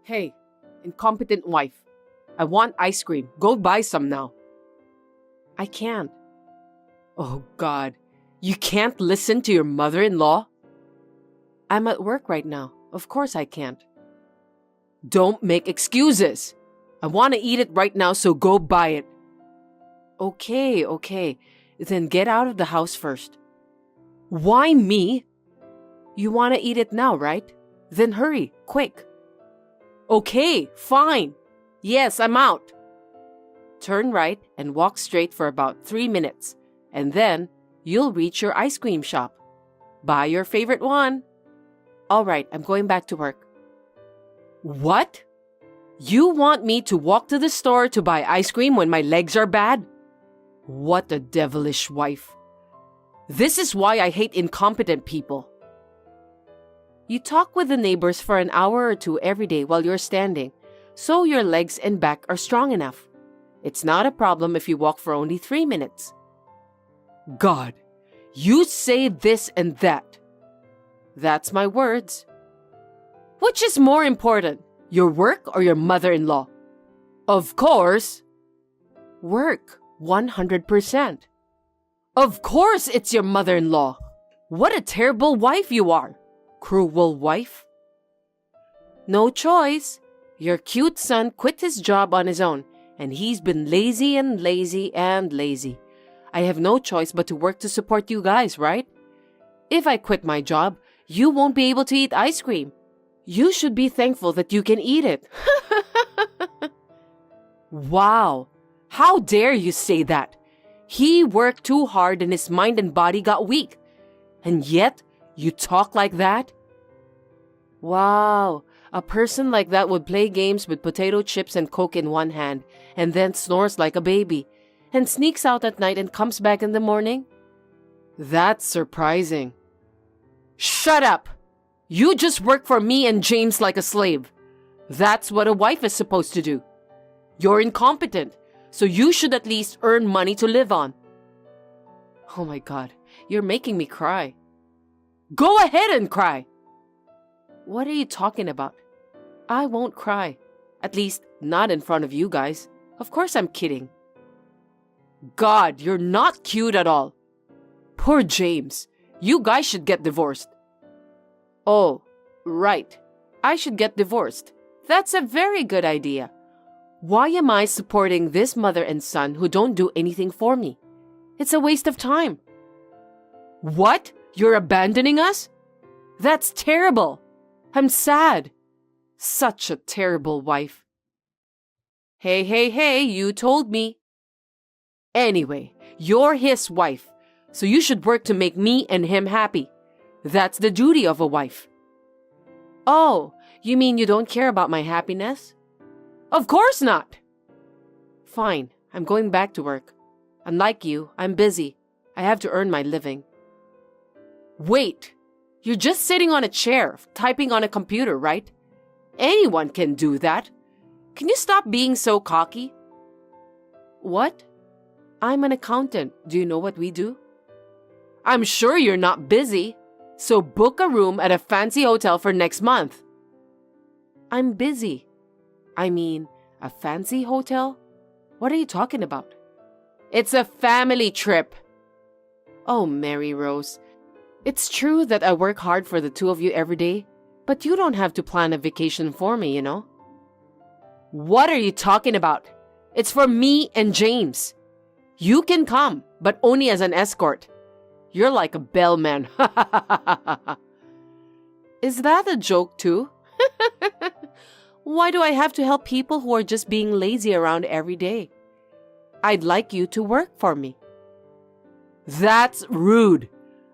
Hey, incompetent wife. I want ice cream. Go buy some now. I can't. Oh, God. You can't listen to your mother-in-law? I'm at work right now. Of course I can't. Don't make excuses. I want to eat it right now, so go buy it. Okay. Then get out of the house first. Why me? You want to eat it now, right? Then hurry, quick. Okay, fine. Yes, I'm out. Turn right and walk straight for about 3 minutes, and then you'll reach your ice cream shop. Buy your favorite one. All right, I'm going back to work. What? You want me to walk to the store to buy ice cream when my legs are bad? What a devilish wife. This is why I hate incompetent people. You talk with the neighbors for an hour or two every day while you're standing, so your legs and back are strong enough. It's not a problem if you walk for only 3 minutes. God, you say this and that. That's my words. Which is more important, your work or your mother-in-law? Of course. Work, 100%. Of course it's your mother-in-law. What a terrible wife you are. Cruel wife. No choice. Your cute son quit his job on his own, and he's been lazy and lazy and lazy. I have no choice but to work to support you guys, right? If I quit my job, you won't be able to eat ice cream. You should be thankful that you can eat it. Wow. How dare you say that? He worked too hard and his mind and body got weak. And yet, you talk like that? Wow. A person like that would play games with potato chips and Coke in one hand, and then snores like a baby, and sneaks out at night and comes back in the morning? That's surprising. Shut up! You just work for me and James like a slave. That's what a wife is supposed to do. You're incompetent, so you should at least earn money to live on. Oh my God, you're making me cry. Go ahead and cry! What are you talking about? I won't cry. At least, not in front of you guys. Of course I'm kidding. God, you're not cute at all. Poor James. You guys should get divorced. Oh, right. I should get divorced. That's a very good idea. Why am I supporting this mother and son who don't do anything for me? It's a waste of time. What? You're abandoning us? That's terrible. I'm sad. Such a terrible wife. Hey, you told me. Anyway, you're his wife, so you should work to make me and him happy. That's the duty of a wife. Oh, you mean you don't care about my happiness? Of course not. Fine, I'm going back to work. Unlike you, I'm busy. I have to earn my living. Wait, you're just sitting on a chair, typing on a computer, right? Anyone can do that. Can you stop being so cocky? What? I'm an accountant. Do you know what we do? I'm sure you're not busy. So book a room at a fancy hotel for next month. I'm busy. I mean, a fancy hotel? What are you talking about? It's a family trip. Oh, Mary Rose. It's true that I work hard for the two of you every day, but you don't have to plan a vacation for me, you know? What are you talking about? It's for me and James. You can come, but only as an escort. You're like a bellman. Is that a joke too? Why do I have to help people who are just being lazy around every day? I'd like you to work for me. That's rude.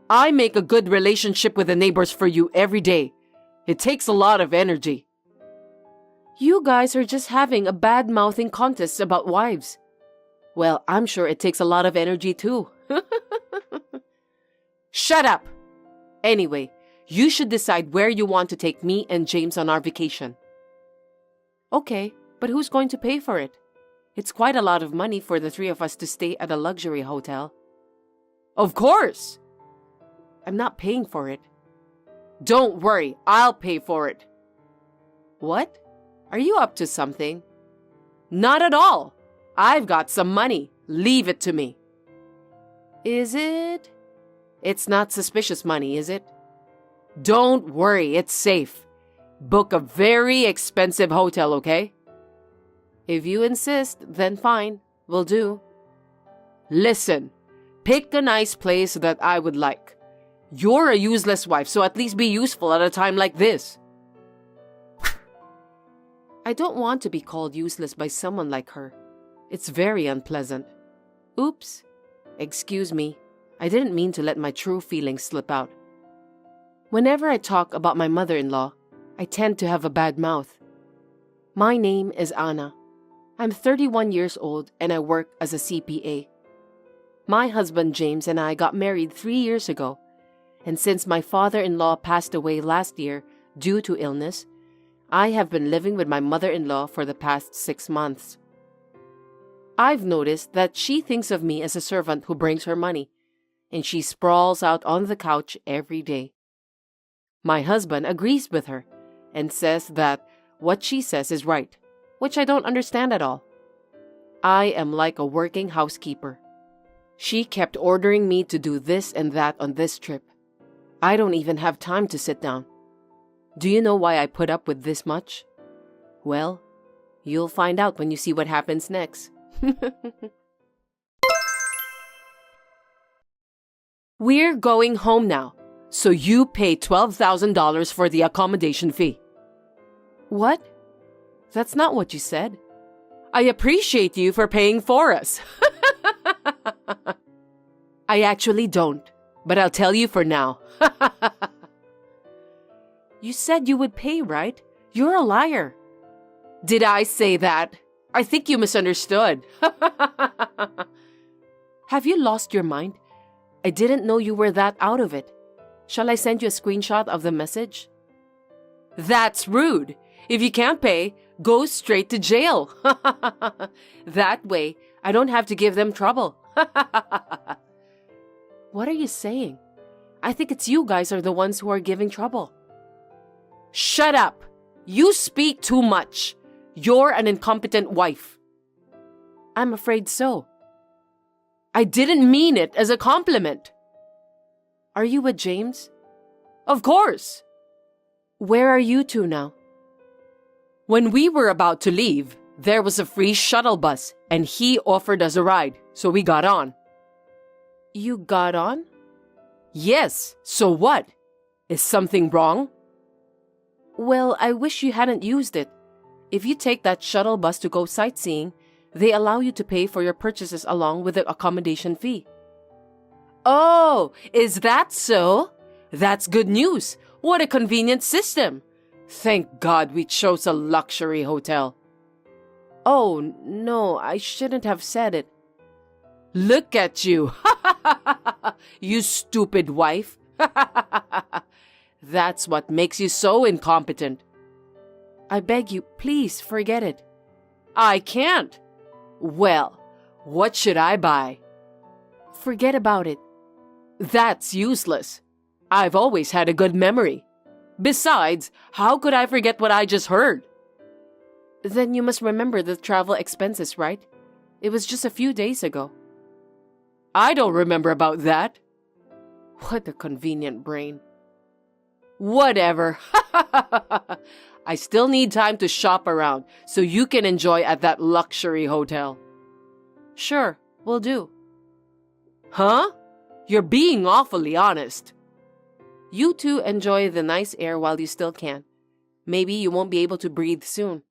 I make a good relationship with the neighbors for you every day. It takes a lot of energy. You guys are just having a bad-mouthing contest about wives. Well, I'm sure it takes a lot of energy too. Shut up! Anyway, you should decide where you want to take me and James on our vacation. Okay, but who's going to pay for it? It's quite a lot of money for the three of us to stay at a luxury hotel. Of course! I'm not paying for it. Don't worry, I'll pay for it. What? Are you up to something? Not at all. I've got some money. Leave it to me. Is it? It's not suspicious money, is it? Don't worry, it's safe. Book a very expensive hotel, okay? If you insist, then fine. Will do. Listen, pick a nice place that I would like. You're a useless wife, so at least be useful at a time like this. I don't want to be called useless by someone like her. It's very unpleasant. Oops. Excuse me. I didn't mean to let my true feelings slip out. Whenever I talk about my mother-in-law, I tend to have a bad mouth. My name is Anna. I'm 31 years old and I work as a CPA. My husband James and I got married 3 years ago, and since my father-in-law passed away last year due to illness, I have been living with my mother-in-law for the past 6 months. I've noticed that she thinks of me as a servant who brings her money, and she sprawls out on the couch every day. My husband agrees with her and says that what she says is right, which I don't understand at all. I am like a working housekeeper. She kept ordering me to do this and that on this trip. I don't even have time to sit down. Do you know why I put up with this much? Well, you'll find out when you see what happens next. We're going home now, so you pay $12,000 for the accommodation fee. What? That's not what you said. I appreciate you for paying for us. I actually don't, but I'll tell you for now. You said you would pay, right? You're a liar. Did I say that? I think you misunderstood. Have you lost your mind? I didn't know you were that out of it. Shall I send you a screenshot of the message? That's rude. If you can't pay, go straight to jail. That way, I don't have to give them trouble. What are you saying? I think it's you guys are the ones who are giving trouble. Shut up! You speak too much. You're an incompetent wife. I'm afraid so. I didn't mean it as a compliment. Are you with James? Of course. Where are you two now? When we were about to leave, there was a free shuttle bus and he offered us a ride, so we got on. You got on? Yes, so what? Is something wrong? Well, I wish you hadn't used it. If you take that shuttle bus to go sightseeing, they allow you to pay for your purchases along with the accommodation fee. Oh, is that so? That's good news. What a convenient system. Thank God we chose a luxury hotel. Oh, no, I shouldn't have said it. Look at you. You stupid wife. That's what makes you so incompetent. I beg you, please forget it. I can't. Well, what should I buy? Forget about it. That's useless. I've always had a good memory. Besides, how could I forget what I just heard? Then you must remember the travel expenses, right? It was just a few days ago. I don't remember about that. What a convenient brain. Whatever. I still need time to shop around so you can enjoy at that luxury hotel. Sure, will do. Huh? You're being awfully honest. You two enjoy the nice air while you still can. Maybe you won't be able to breathe soon.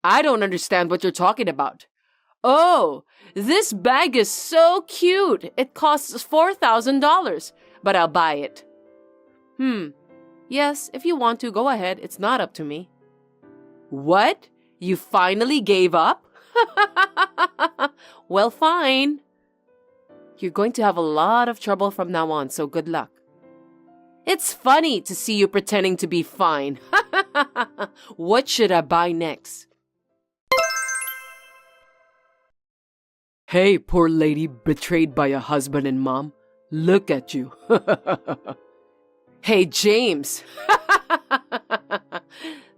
I don't understand what you're talking about. Oh, this bag is so cute. It costs $4,000, but I'll buy it. Yes, if you want to, go ahead. It's not up to me. What? You finally gave up? Well, fine. You're going to have a lot of trouble from now on, so good luck. It's funny to see you pretending to be fine. What should I buy next? Hey, poor lady betrayed by a husband and mom. Look at you. Hey, James.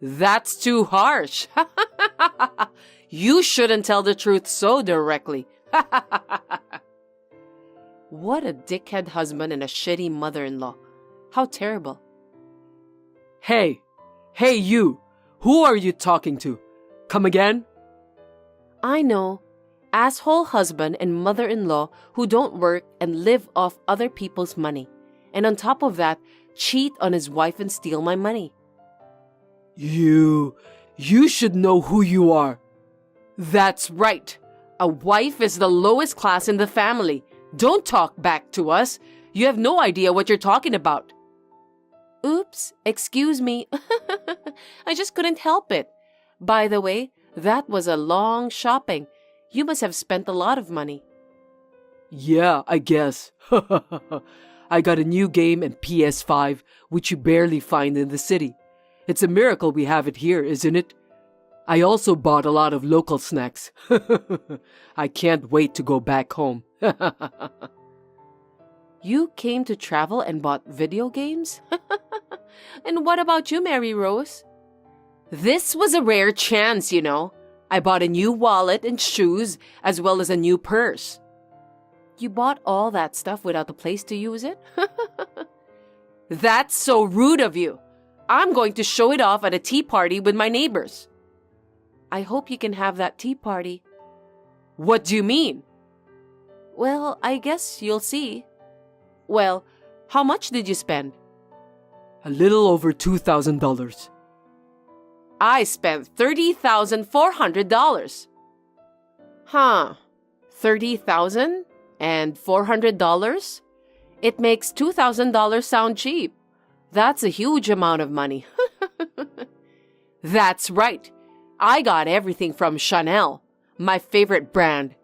That's too harsh. You shouldn't tell the truth so directly. What a dickhead husband and a shitty mother-in-law. How terrible. Hey you! Who are you talking to? Come again? I know. Asshole husband and mother-in-law who don't work and live off other people's money. And on top of that, cheat on his wife and steal my money. You should know who you are. That's right. A wife is the lowest class in the family. Don't talk back to us. You have no idea what you're talking about. Oops, excuse me. I just couldn't help it. By the way, that was a long shopping. You must have spent a lot of money. Yeah, I guess. I got a new game and PS5, which you barely find in the city. It's a miracle we have it here, isn't it? I also bought a lot of local snacks. I can't wait to go back home. You came to travel and bought video games? And what about you, Mary Rose? This was a rare chance, you know. I bought a new wallet and shoes, as well as a new purse. You bought all that stuff without a place to use it? That's so rude of you. I'm going to show it off at a tea party with my neighbors. I hope you can have that tea party. What do you mean? Well, I guess you'll see. Well, how much did you spend? A little over $2,000. I spent $30,400. Huh. $30,000 and $400? It makes $2,000 sound cheap. That's a huge amount of money. That's right. I got everything from Chanel, my favorite brand.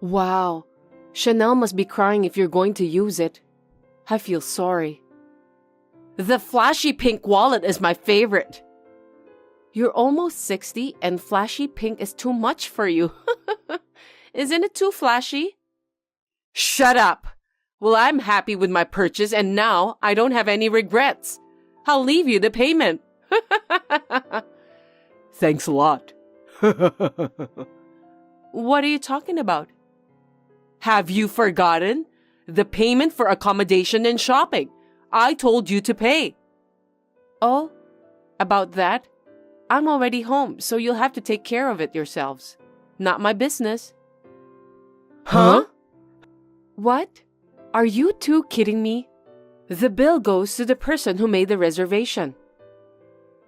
Wow. Chanel must be crying if you're going to use it. I feel sorry. The flashy pink wallet is my favorite. You're almost 60 and flashy pink is too much for you. Isn't it too flashy? Shut up. Well, I'm happy with my purchase and now I don't have any regrets. I'll leave you the payment. Thanks a lot. What are you talking about? Have you forgotten? The payment for accommodation and shopping. I told you to pay. Oh, about that? I'm already home, so you'll have to take care of it yourselves. Not my business. Huh? What? Are you two kidding me? The bill goes to the person who made the reservation.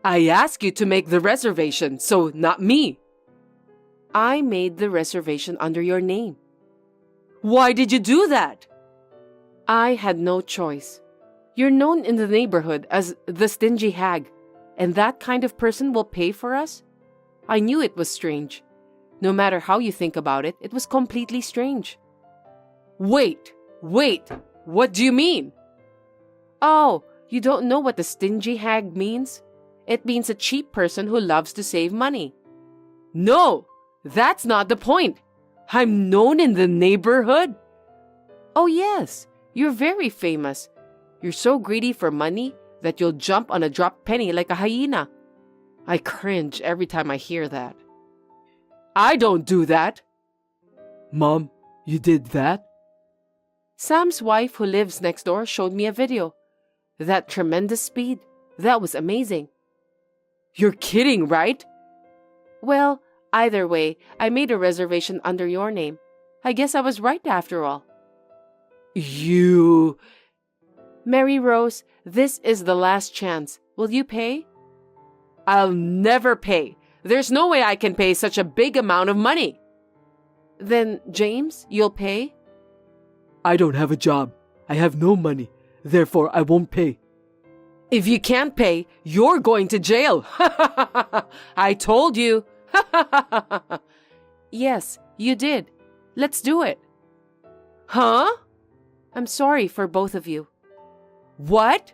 I asked you to make the reservation, so not me. I made the reservation under your name. Why did you do that? I had no choice. You're known in the neighborhood as the stingy hag, and that kind of person will pay for us? I knew it was strange. No matter how you think about it, it was completely strange. Wait, what do you mean? Oh, you don't know what the stingy hag means? It means a cheap person who loves to save money. No, that's not the point. I'm known in the neighborhood. Oh yes, you're very famous. You're so greedy for money that you'll jump on a dropped penny like a hyena. I cringe every time I hear that. I don't do that. Mom, you did that? Sam's wife who lives next door showed me a video. That tremendous speed. That was amazing. You're kidding, right? Well, either way, I made a reservation under your name. I guess I was right after all. You... Mary Rose, this is the last chance. Will you pay? I'll never pay. There's no way I can pay such a big amount of money. Then, James, you'll pay? I don't have a job. I have no money. Therefore, I won't pay. If you can't pay, you're going to jail. I told you. Yes, you did. Let's do it. Huh? I'm sorry for both of you. What?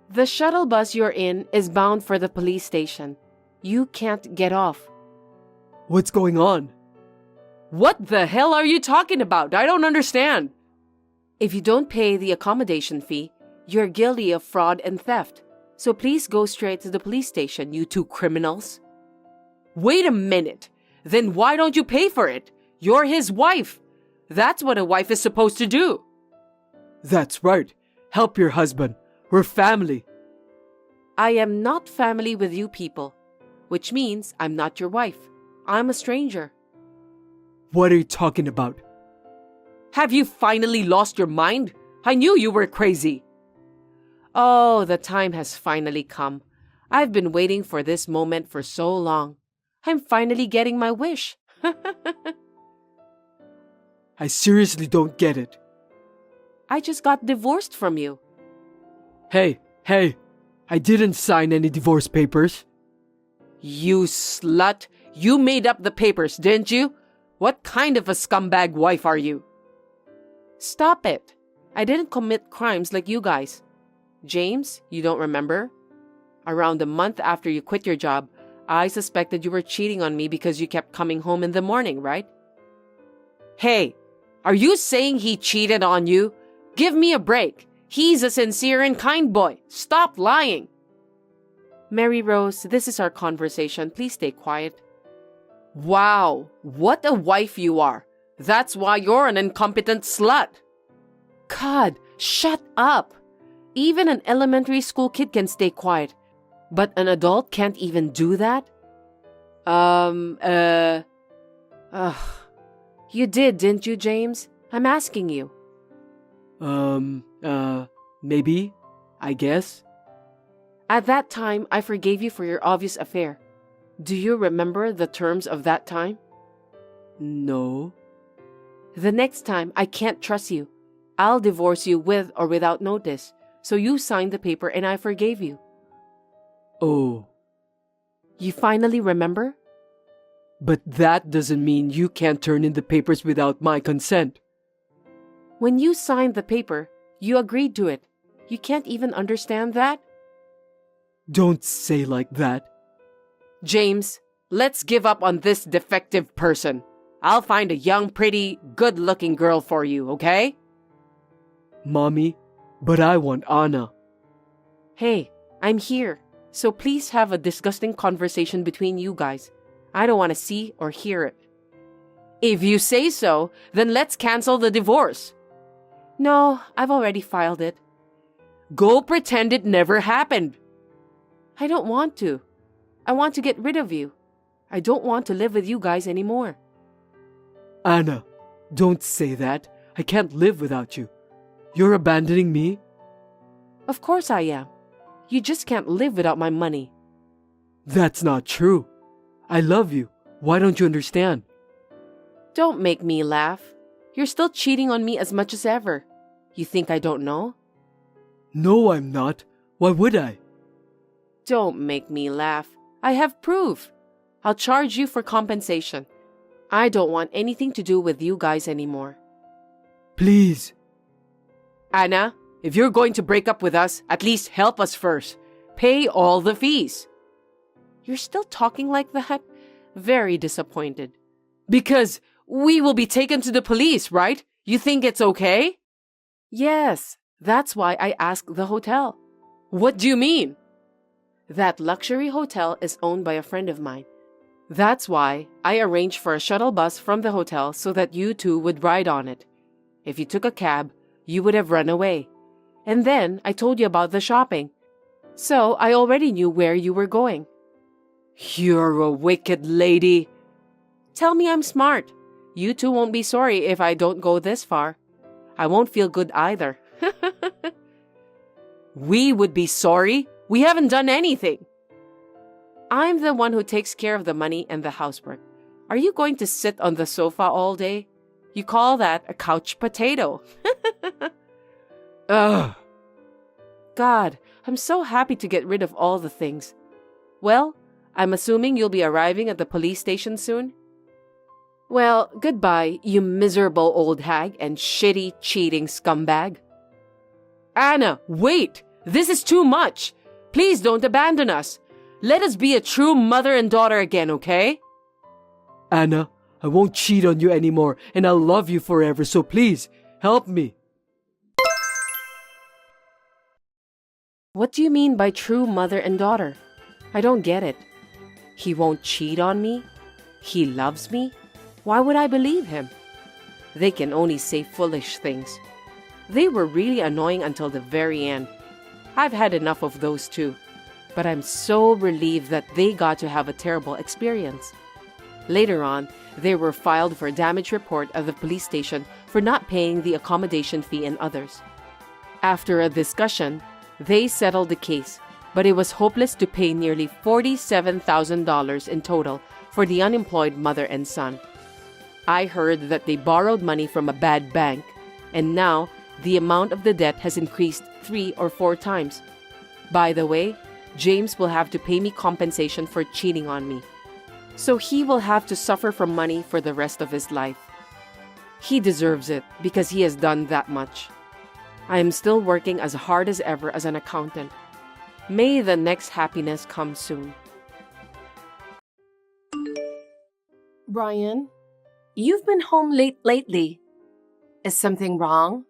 The shuttle bus you're in is bound for the police station. You can't get off. What's going on? What the hell are you talking about? I don't understand. If you don't pay the accommodation fee, you're guilty of fraud and theft. So please go straight to the police station, you two criminals. Wait a minute. Then why don't you pay for it? You're his wife. That's what a wife is supposed to do. That's right. Help your husband. We're family. I am not family with you people, which means I'm not your wife. I'm a stranger. What are you talking about? Have you finally lost your mind? I knew you were crazy. Oh, the time has finally come. I've been waiting for this moment for so long. I'm finally getting my wish. I seriously don't get it. I just got divorced from you. Hey, I didn't sign any divorce papers. You slut. You made up the papers, didn't you? What kind of a scumbag wife are you? Stop it. I didn't commit crimes like you guys. James, you don't remember? Around a month after you quit your job, I suspected you were cheating on me because you kept coming home in the morning, right? Hey, are you saying he cheated on you? Give me a break. He's a sincere and kind boy. Stop lying. Mary Rose, this is our conversation. Please stay quiet. Wow, what a wife you are. That's why you're an incompetent slut. God, shut up. Even an elementary school kid can stay quiet. But an adult can't even do that? You did, didn't you, James? I'm asking you. Maybe, I guess. At that time, I forgave you for your obvious affair. Do you remember the terms of that time? No. The next time, I can't trust you. I'll divorce you with or without notice. So you signed the paper and I forgave you. Oh. You finally remember? But that doesn't mean you can't turn in the papers without my consent. When you signed the paper, you agreed to it. You can't even understand that? Don't say like that. James, let's give up on this defective person. I'll find a young, pretty, good-looking girl for you, okay? Mommy, but I want Anna. Hey, I'm here. So please have a disgusting conversation between you guys. I don't want to see or hear it. If you say so, then let's cancel the divorce. No, I've already filed it. Go pretend it never happened. I don't want to. I want to get rid of you. I don't want to live with you guys anymore. Anna, don't say that. I can't live without you. You're abandoning me? Of course I am. You just can't live without my money. That's not true. I love you. Why don't you understand? Don't make me laugh. You're still cheating on me as much as ever. You think I don't know? No, I'm not. Why would I? Don't make me laugh. I have proof. I'll charge you for compensation. I don't want anything to do with you guys anymore. Please. Anna, if you're going to break up with us, at least help us first. Pay all the fees. You're still talking like that? Very disappointed. Because we will be taken to the police, right? You think it's okay? Yes, that's why I asked the hotel. What do you mean? That luxury hotel is owned by a friend of mine. That's why I arranged for a shuttle bus from the hotel so that you two would ride on it. If you took a cab, you would have run away. And then I told you about the shopping. So I already knew where you were going. You're a wicked lady. Tell me I'm smart. You two won't be sorry if I don't go this far. I won't feel good either. We would be sorry. We haven't done anything. I'm the one who takes care of the money and the housework. Are you going to sit on the sofa all day? You call that a couch potato. Ugh. God, I'm so happy to get rid of all the things. Well, I'm assuming you'll be arriving at the police station soon? Well, goodbye, you miserable old hag and shitty, cheating scumbag. Anna, wait! This is too much! Please don't abandon us. Let us be a true mother and daughter again, okay? Anna, I won't cheat on you anymore and I'll love you forever, so please, help me. What do you mean by true mother and daughter? I don't get it. He won't cheat on me? He loves me? Why would I believe him? They can only say foolish things. They were really annoying until the very end. I've had enough of those too. But I'm so relieved that they got to have a terrible experience. Later on, they were filed for a damage report at the police station for not paying the accommodation fee and others. After a discussion, they settled the case, but it was hopeless to pay nearly $47,000 in total for the unemployed mother and son. I heard that they borrowed money from a bad bank, and now the amount of the debt has increased 3 or 4 times. By the way, James will have to pay me compensation for cheating on me. So he will have to suffer from money for the rest of his life. He deserves it because he has done that much. I am still working as hard as ever as an accountant. May the next happiness come soon. Brian, you've been home late lately. Is something wrong?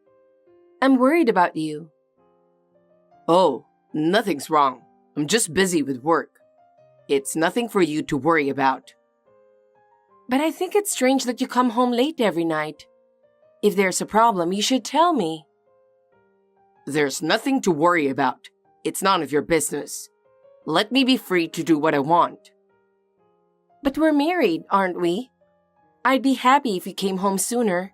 I'm worried about you. Oh, nothing's wrong. I'm just busy with work. It's nothing for you to worry about. But I think it's strange that you come home late every night. If there's a problem, you should tell me. There's nothing to worry about. It's none of your business. Let me be free to do what I want. But we're married, aren't we? I'd be happy if you came home sooner.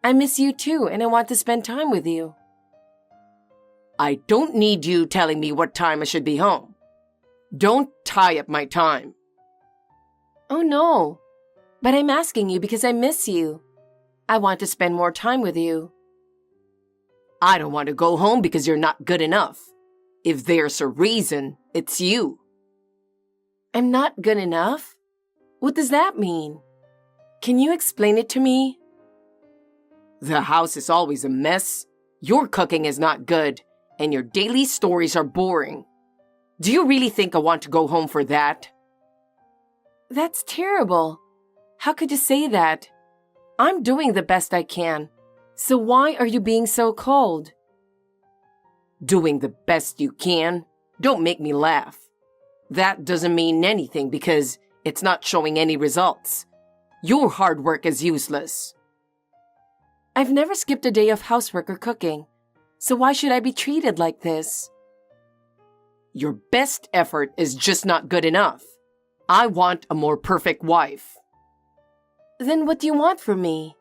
I miss you too, and I want to spend time with you. I don't need you telling me what time I should be home. Don't tie up my time. Oh no, but I'm asking you because I miss you. I want to spend more time with you. I don't want to go home because you're not good enough. If there's a reason, it's you. I'm not good enough? What does that mean? Can you explain it to me? The house is always a mess. Your cooking is not good. And your daily stories are boring. Do you really think I want to go home for that? That's terrible. How could you say that? I'm doing the best I can. So why are you being so cold? Doing the best you can? Don't make me laugh. That doesn't mean anything because it's not showing any results. Your hard work is useless. I've never skipped a day of housework or cooking. So why should I be treated like this? Your best effort is just not good enough. I want a more perfect wife. Then what do you want from me?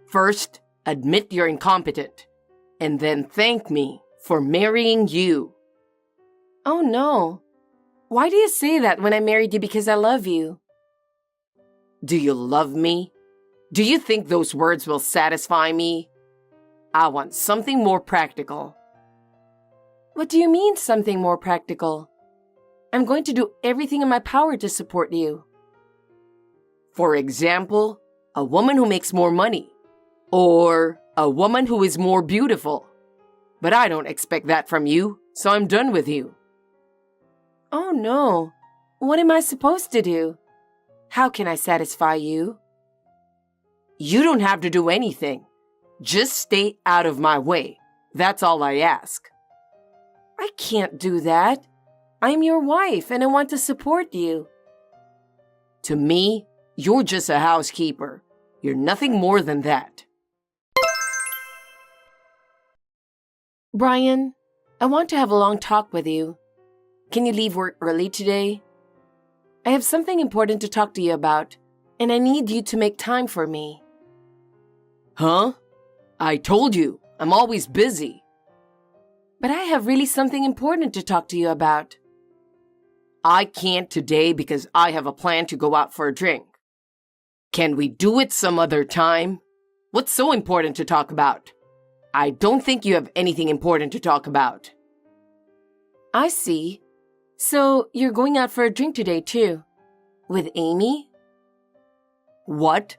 First, admit you're incompetent, and then thank me for marrying you. Oh no. Why do you say that when I married you because I love you? Do you love me? Do you think those words will satisfy me? I want something more practical. What do you mean, something more practical? I'm going to do everything in my power to support you. For example, a woman who makes more money. Or a woman who is more beautiful. But I don't expect that from you, so I'm done with you. Oh no. What am I supposed to do? How can I satisfy you? You don't have to do anything. Just stay out of my way. That's all I ask. I can't do that. I'm your wife and I want to support you. To me, you're just a housekeeper. You're nothing more than that. Brian, I want to have a long talk with you. Can you leave work early today? I have something important to talk to you about, and I need you to make time for me. Huh? I told you, I'm always busy. But I have really something important to talk to you about. I can't today because I have a plan to go out for a drink. Can we do it some other time? What's so important to talk about? I don't think you have anything important to talk about. I see. So you're going out for a drink today too? With Amy? What?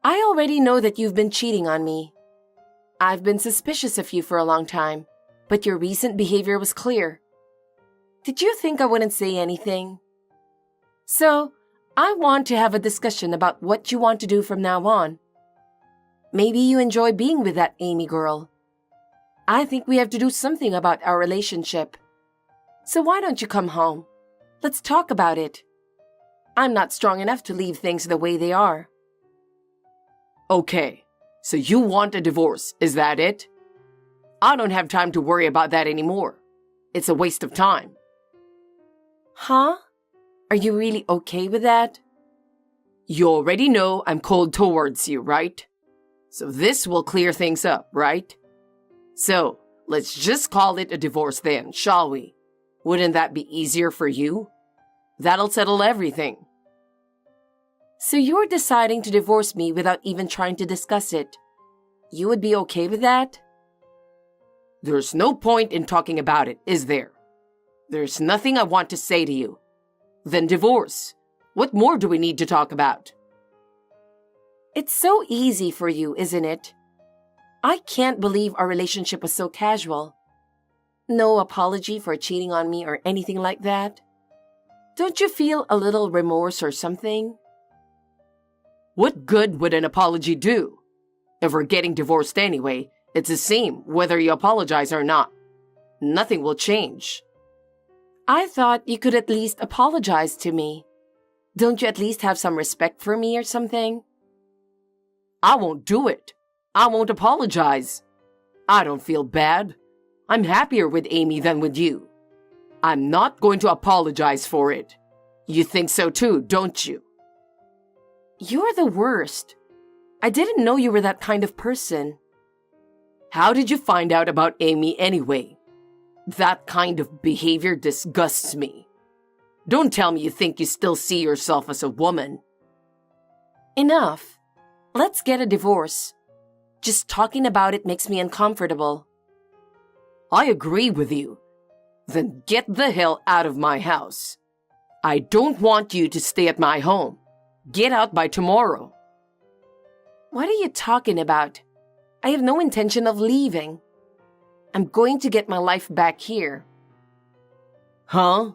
I already know that you've been cheating on me. I've been suspicious of you for a long time, but your recent behavior was clear. Did you think I wouldn't say anything? So, I want to have a discussion about what you want to do from now on. Maybe you enjoy being with that Amy girl. I think we have to do something about our relationship. So why don't you come home? Let's talk about it. I'm not strong enough to leave things the way they are. Okay, so you want a divorce, is that it? I don't have time to worry about that anymore. It's a waste of time. Huh? Are you really okay with that? You already know I'm cold towards you, right? So this will clear things up, right? So, let's just call it a divorce then, shall we? Wouldn't that be easier for you? That'll settle everything. So you're deciding to divorce me without even trying to discuss it. You would be okay with that? There's no point in talking about it, is there? There's nothing I want to say to you. Then divorce. What more do we need to talk about? It's so easy for you, isn't it? I can't believe our relationship was so casual. No apology for cheating on me or anything like that. Don't you feel a little remorse or something? What good would an apology do? If we're getting divorced anyway, it's the same whether you apologize or not. Nothing will change. I thought you could at least apologize to me. Don't you at least have some respect for me or something? I won't do it. I won't apologize. I don't feel bad. I'm happier with Amy than with you. I'm not going to apologize for it. You think so too, don't you? You're the worst. I didn't know you were that kind of person. How did you find out about Amy anyway? That kind of behavior disgusts me. Don't tell me you think you still see yourself as a woman. Enough. Let's get a divorce. Just talking about it makes me uncomfortable. I agree with you. Then get the hell out of my house. I don't want you to stay at my home. Get out by tomorrow. What are you talking about? I have no intention of leaving. I'm going to get my life back here. Huh?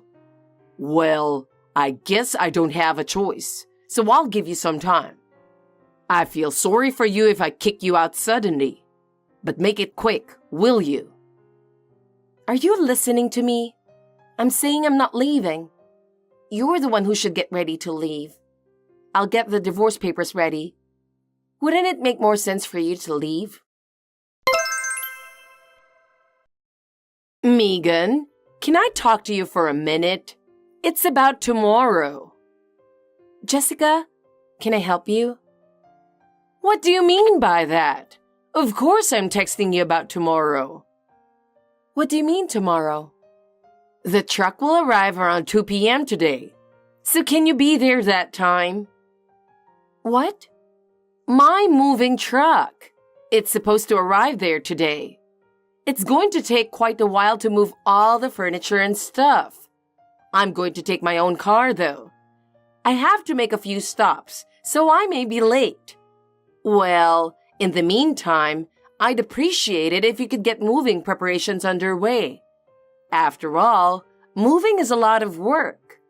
Well, I guess I don't have a choice, so I'll give you some time. I feel sorry for you if I kick you out suddenly, but make it quick, will you? Are you listening to me? I'm saying I'm not leaving. You're the one who should get ready to leave. I'll get the divorce papers ready. Wouldn't it make more sense for you to leave? Megan, can I talk to you for a minute? It's about tomorrow. Jessica, can I help you? What do you mean by that? Of course I'm texting you about tomorrow. What do you mean tomorrow? The truck will arrive around 2 p.m. today. So can you be there that time? What? My moving truck. It's supposed to arrive there today. It's going to take quite a while to move all the furniture and stuff. I'm going to take my own car, though. I have to make a few stops, so I may be late. Well, in the meantime, I'd appreciate it if you could get moving preparations underway. After all, moving is a lot of work.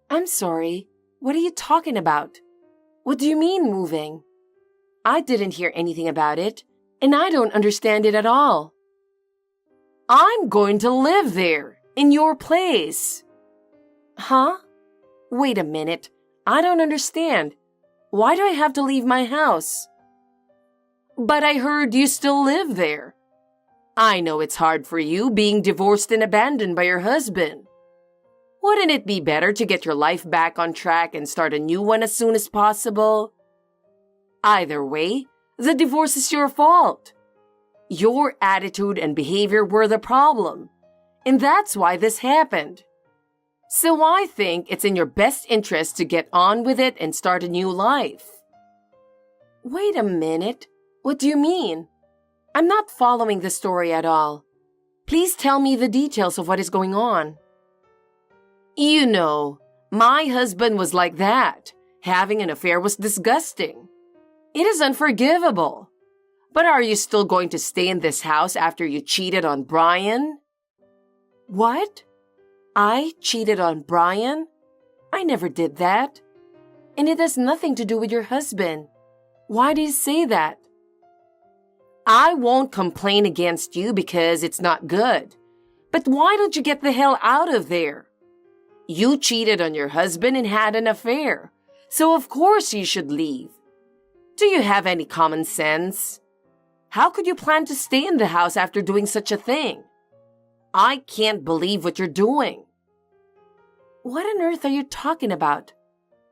I'm sorry. What are you talking about? What do you mean moving? I didn't hear anything about it, and I don't understand it at all. I'm going to live there, in your place. Huh? Wait a minute. I don't understand. Why do I have to leave my house? But I heard you still live there. I know it's hard for you being divorced and abandoned by your husband. Wouldn't it be better to get your life back on track and start a new one as soon as possible? Either way, the divorce is your fault. Your attitude and behavior were the problem, and that's why this happened. So I think it's in your best interest to get on with it and start a new life. Wait a minute. What do you mean? I'm not following the story at all. Please tell me the details of what is going on. You know, my husband was like that. Having an affair was disgusting. It is unforgivable. But are you still going to stay in this house after you cheated on Brian? What? I cheated on Brian? I never did that. And it has nothing to do with your husband. Why do you say that? I won't complain against you because it's not good. But why don't you get the hell out of there? You cheated on your husband and had an affair, so of course you should leave. Do you have any common sense? How could you plan to stay in the house after doing such a thing? I can't believe what you're doing. What on earth are you talking about?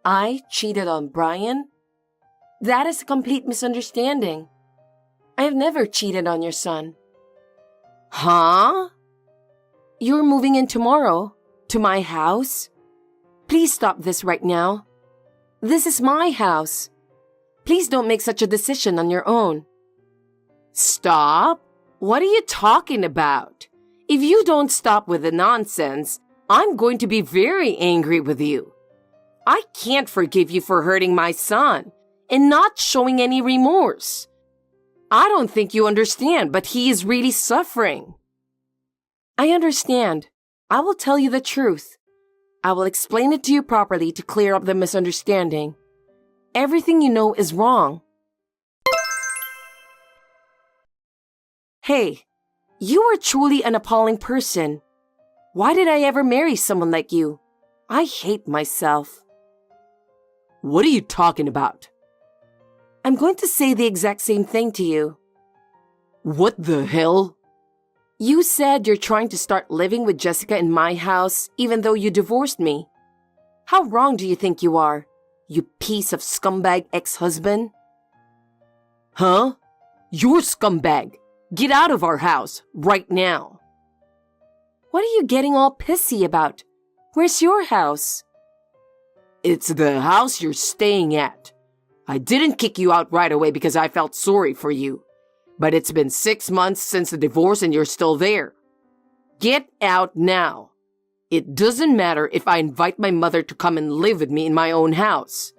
I cheated on Brian? That is a complete misunderstanding. I have never cheated on your son. Huh? You're moving in tomorrow to my house? Please stop this right now. This is my house. Please don't make such a decision on your own. Stop? What are you talking about? If you don't stop with the nonsense, I'm going to be very angry with you. I can't forgive you for hurting my son and not showing any remorse. I don't think you understand, but he is really suffering. I understand. I will tell you the truth. I will explain it to you properly to clear up the misunderstanding. Everything you know is wrong. Hey, you are truly an appalling person. Why did I ever marry someone like you? I hate myself. What are you talking about? I'm going to say the exact same thing to you. What the hell? You said you're trying to start living with Jessica in my house even though you divorced me. How wrong do you think you are, you piece of scumbag ex-husband? Huh? You're scumbag. Get out of our house right now. What are you getting all pissy about? Where's your house? It's the house you're staying at. I didn't kick you out right away because I felt sorry for you. But it's been 6 months since the divorce and you're still there. Get out now. It doesn't matter if I invite my mother to come and live with me in my own house.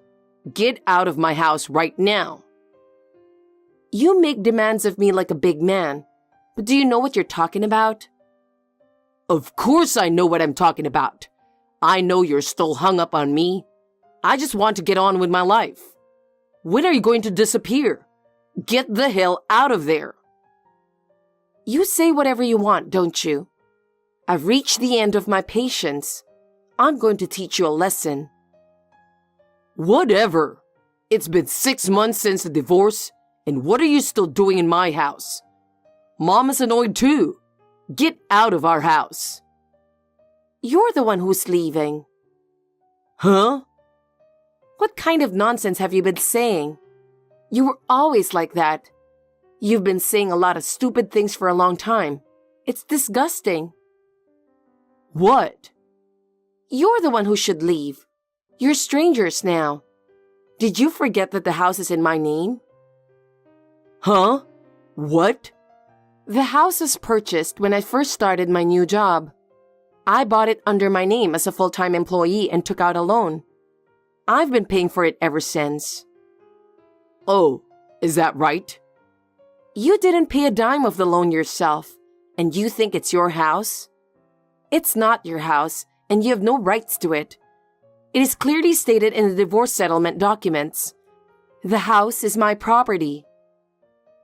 Get out of my house right now. You make demands of me like a big man, but do you know what you're talking about? Of course I know what I'm talking about. I know you're still hung up on me. I just want to get on with my life. When are you going to disappear? Get the hell out of there. You say whatever you want, don't you? I've reached the end of my patience. I'm going to teach you a lesson. Whatever. It's been 6 months since the divorce, and what are you still doing in my house? Mom is annoyed too. Get out of our house. You're the one who's leaving. Huh? What kind of nonsense have you been saying? You were always like that. You've been saying a lot of stupid things for a long time. It's disgusting. What? You're the one who should leave. You're strangers now. Did you forget that the house is in my name? Huh? What? The house was purchased when I first started my new job. I bought it under my name as a full-time employee and took out a loan. I've been paying for it ever since. Oh, is that right? You didn't pay a dime of the loan yourself, and you think it's your house? It's not your house, and you have no rights to it. It is clearly stated in the divorce settlement documents. The house is my property.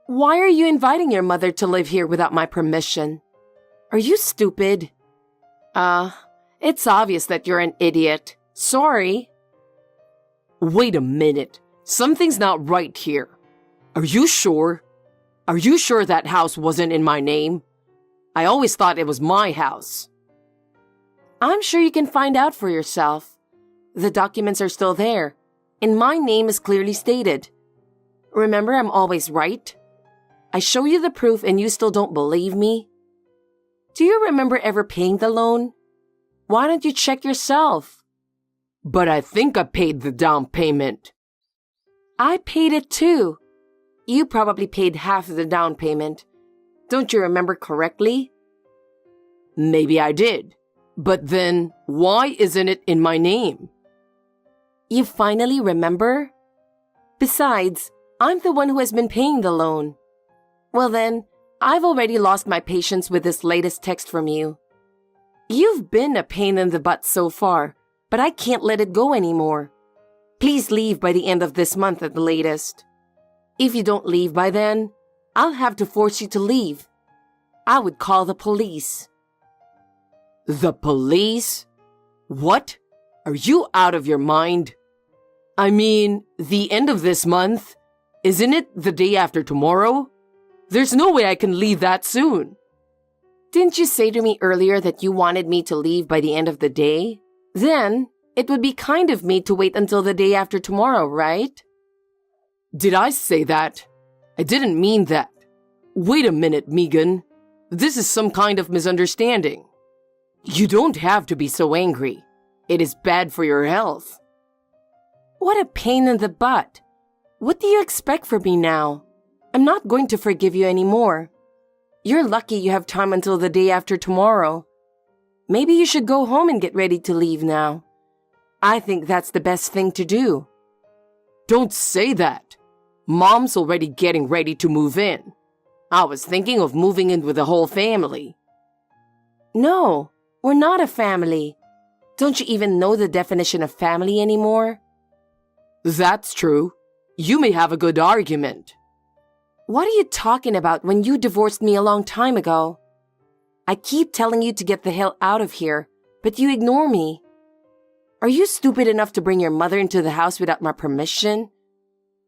Why are you inviting your mother to live here without my permission? Are you stupid? It's obvious that you're an idiot. Sorry. Wait a minute. Something's not right here. Are you sure? Are you sure that house wasn't in my name? I always thought it was my house. I'm sure you can find out for yourself. The documents are still there, and my name is clearly stated. Remember, I'm always right. I show you the proof and you still don't believe me? Do you remember ever paying the loan? Why don't you check yourself? But I think I paid the down payment. I paid it too. You probably paid half of the down payment. Don't you remember correctly? Maybe I did. But then, why isn't it in my name? You finally remember? Besides, I'm the one who has been paying the loan. Well then, I've already lost my patience with this latest text from you. You've been a pain in the butt so far, but I can't let it go anymore. Please leave by the end of this month at the latest. If you don't leave by then, I'll have to force you to leave. I would call the police. The police? What? Are you out of your mind? I mean, the end of this month? Isn't it the day after tomorrow? There's no way I can leave that soon. Didn't you say to me earlier that you wanted me to leave by the end of the day? Then, it would be kind of me to wait until the day after tomorrow, right? Did I say that? I didn't mean that. Wait a minute, Megan. This is some kind of misunderstanding. You don't have to be so angry. It is bad for your health. What a pain in the butt. What do you expect from me now? I'm not going to forgive you anymore. You're lucky you have time until the day after tomorrow. Maybe you should go home and get ready to leave now. I think that's the best thing to do. Don't say that. Mom's already getting ready to move in. I was thinking of moving in with the whole family. No, we're not a family. Don't you even know the definition of family anymore? That's true. You may have a good argument. What are you talking about when you divorced me a long time ago? I keep telling you to get the hell out of here, but you ignore me. Are you stupid enough to bring your mother into the house without my permission?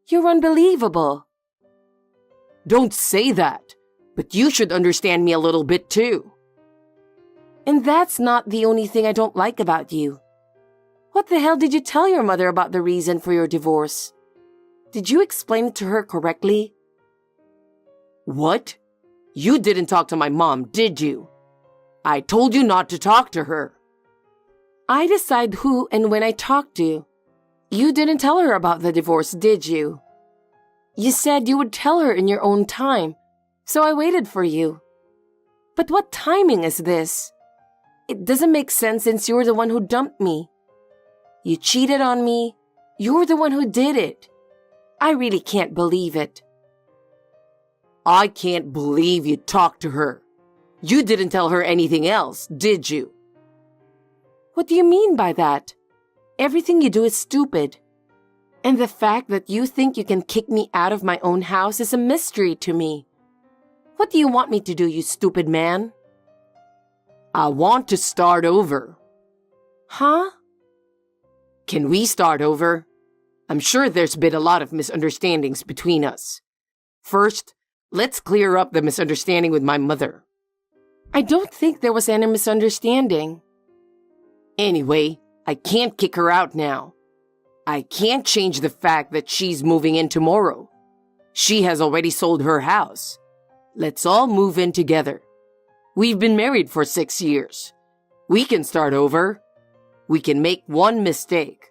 You're unbelievable. Don't say that, but you should understand me a little bit too. And that's not the only thing I don't like about you. What the hell did you tell your mother about the reason for your divorce? Did you explain it to her correctly? What? You didn't talk to my mom, did you? I told you not to talk to her. I decide who and when I talk to. You didn't tell her about the divorce, did you? You said you would tell her in your own time, so I waited for you. But what timing is this? It doesn't make sense since you're the one who dumped me. You cheated on me. You're the one who did it. I really can't believe it. I can't believe you talked to her. You didn't tell her anything else, did you? What do you mean by that? Everything you do is stupid. And the fact that you think you can kick me out of my own house is a mystery to me. What do you want me to do, you stupid man? I want to start over. Huh? Can we start over? I'm sure there's been a lot of misunderstandings between us. First, let's clear up the misunderstanding with my mother. I don't think there was any misunderstanding. Anyway, I can't kick her out now. I can't change the fact that she's moving in tomorrow. She has already sold her house. Let's all move in together. We've been married for 6 years. We can start over. We can make one mistake.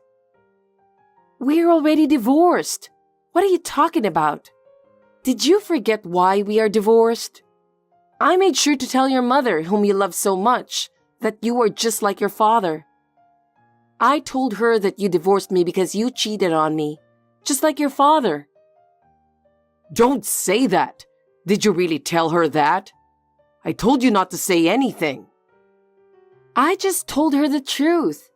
We're already divorced. What are you talking about? Did you forget why we are divorced? I made sure to tell your mother, whom you love so much, that you are just like your father. I told her that you divorced me because you cheated on me, just like your father. Don't say that. Did you really tell her that? I told you not to say anything. I just told her the truth,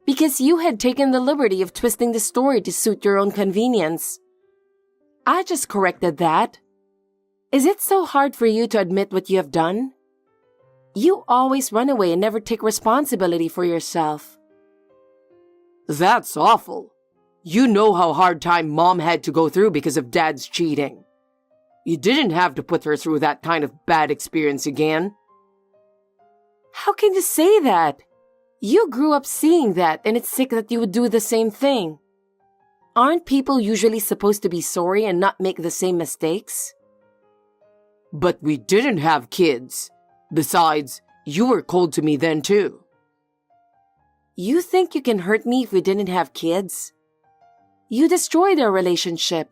because you had taken the liberty of twisting the story to suit your own convenience. I just corrected that. Is it so hard for you to admit what you have done? You always run away and never take responsibility for yourself. That's awful. You know how hard time Mom had to go through because of Dad's cheating. You didn't have to put her through that kind of bad experience again. How can you say that? You grew up seeing that, and it's sick that you would do the same thing. Aren't people usually supposed to be sorry and not make the same mistakes? But we didn't have kids. Besides, you were cold to me then too. You think you can hurt me if we didn't have kids? You destroyed our relationship,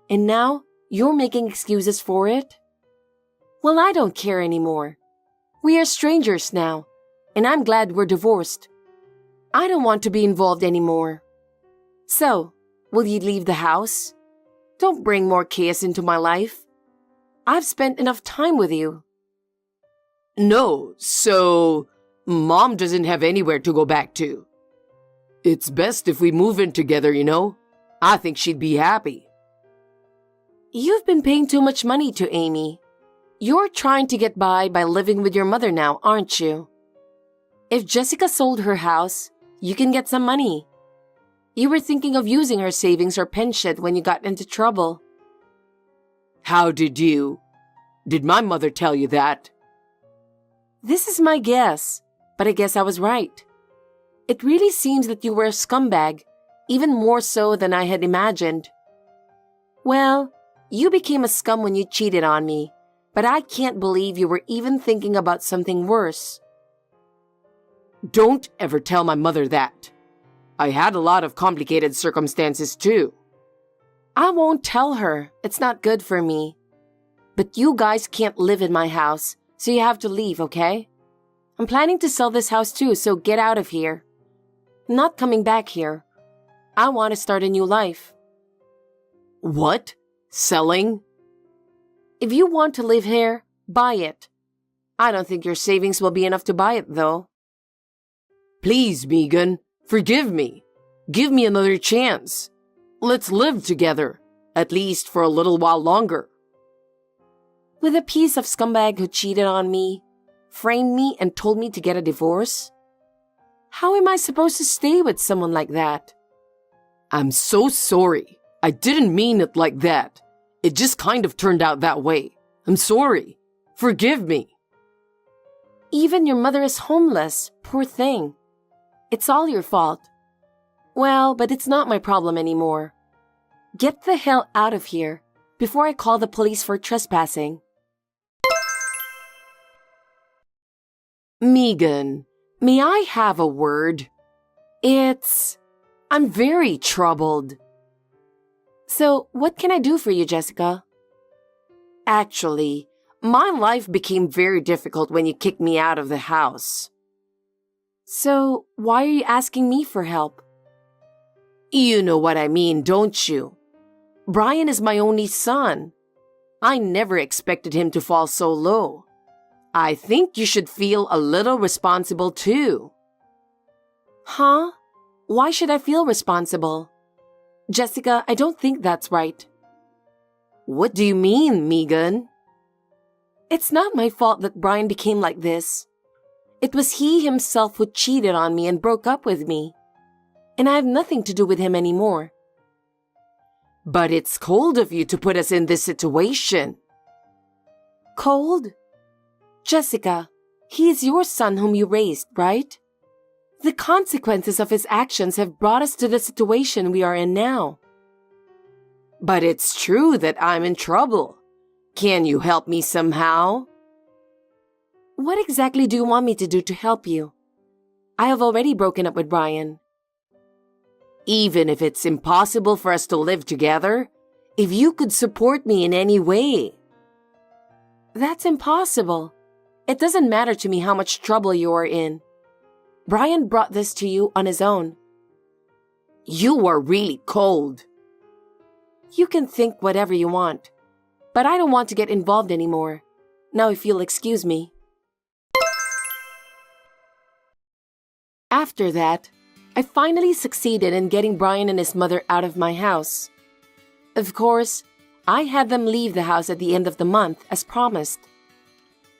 and now you're making excuses for it? Well, I don't care anymore. We are strangers now, and I'm glad we're divorced. I don't want to be involved anymore. So, will you leave the house? Don't bring more chaos into my life. I've spent enough time with you. No, so Mom doesn't have anywhere to go back to. It's best if we move in together, you know. I think she'd be happy. You've been paying too much money to Amy. You're trying to get by living with your mother now, aren't you? If Jessica sold her house, you can get some money. You were thinking of using her savings or pension when you got into trouble. How did you? Did my mother tell you that? This is my guess, but I guess I was right. It really seems that you were a scumbag, even more so than I had imagined. Well, you became a scum when you cheated on me, but I can't believe you were even thinking about something worse. Don't ever tell my mother that. I had a lot of complicated circumstances too. I won't tell her. It's not good for me. But you guys can't live in my house, so you have to leave, okay? I'm planning to sell this house too, so get out of here. I'm not coming back here. I want to start a new life. What? Selling? If you want to live here, buy it. I don't think your savings will be enough to buy it, though. Please, Megan, forgive me. Give me another chance. Let's live together, at least for a little while longer. With a piece of scumbag who cheated on me, framed me, and told me to get a divorce? How am I supposed to stay with someone like that? I'm so sorry. I didn't mean it like that. It just kind of turned out that way. I'm sorry. Forgive me. Even your mother is homeless. Poor thing. It's all your fault. Well, but it's not my problem anymore. Get the hell out of here before I call the police for trespassing. Megan, may I have a word? I'm very troubled. So, what can I do for you, Jessica? Actually, my life became very difficult when you kicked me out of the house. So, why are you asking me for help? You know what I mean, don't you? Brian is my only son. I never expected him to fall so low. I think you should feel a little responsible too. Huh? Why should I feel responsible? Jessica, I don't think that's right. What do you mean, Megan? It's not my fault that Brian became like this. It was he himself who cheated on me and broke up with me. And I have nothing to do with him anymore. But it's cold of you to put us in this situation. Cold? Jessica, he is your son whom you raised, right? The consequences of his actions have brought us to the situation we are in now. But it's true that I'm in trouble. Can you help me somehow? What exactly do you want me to do to help you? I have already broken up with Brian. Even if it's impossible for us to live together, if you could support me in any way. That's impossible. It doesn't matter to me how much trouble you are in. Brian brought this to you on his own. You are really cold. You can think whatever you want, but I don't want to get involved anymore. Now if you'll excuse me. After that, I finally succeeded in getting Brian and his mother out of my house. Of course, I had them leave the house at the end of the month as promised.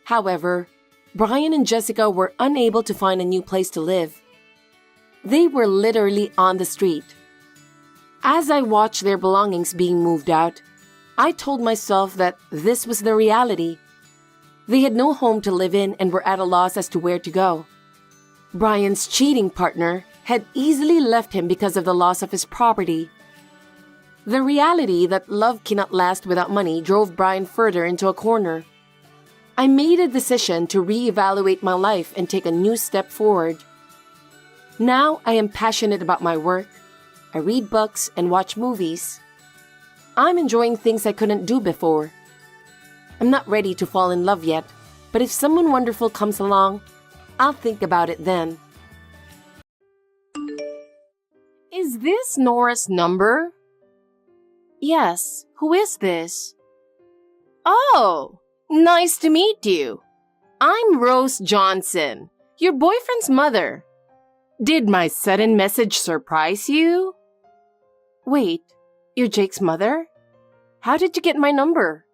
However, Brian and Jessica were unable to find a new place to live. They were literally on the street. As I watched their belongings being moved out, I told myself that this was the reality. They had no home to live in and were at a loss as to where to go. Brian's cheating partner had easily left him because of the loss of his property. The reality that love cannot last without money drove Brian further into a corner. I made a decision to reevaluate my life and take a new step forward. Now I am passionate about my work. I read books and watch movies. I'm enjoying things I couldn't do before. I'm not ready to fall in love yet, but if someone wonderful comes along, I'll think about it then. Is this Nora's number? Yes. Who is this? Oh, nice to meet you. I'm Rose Johnson, your boyfriend's mother. Did my sudden message surprise you? Wait, you're Jake's mother? How did you get my number?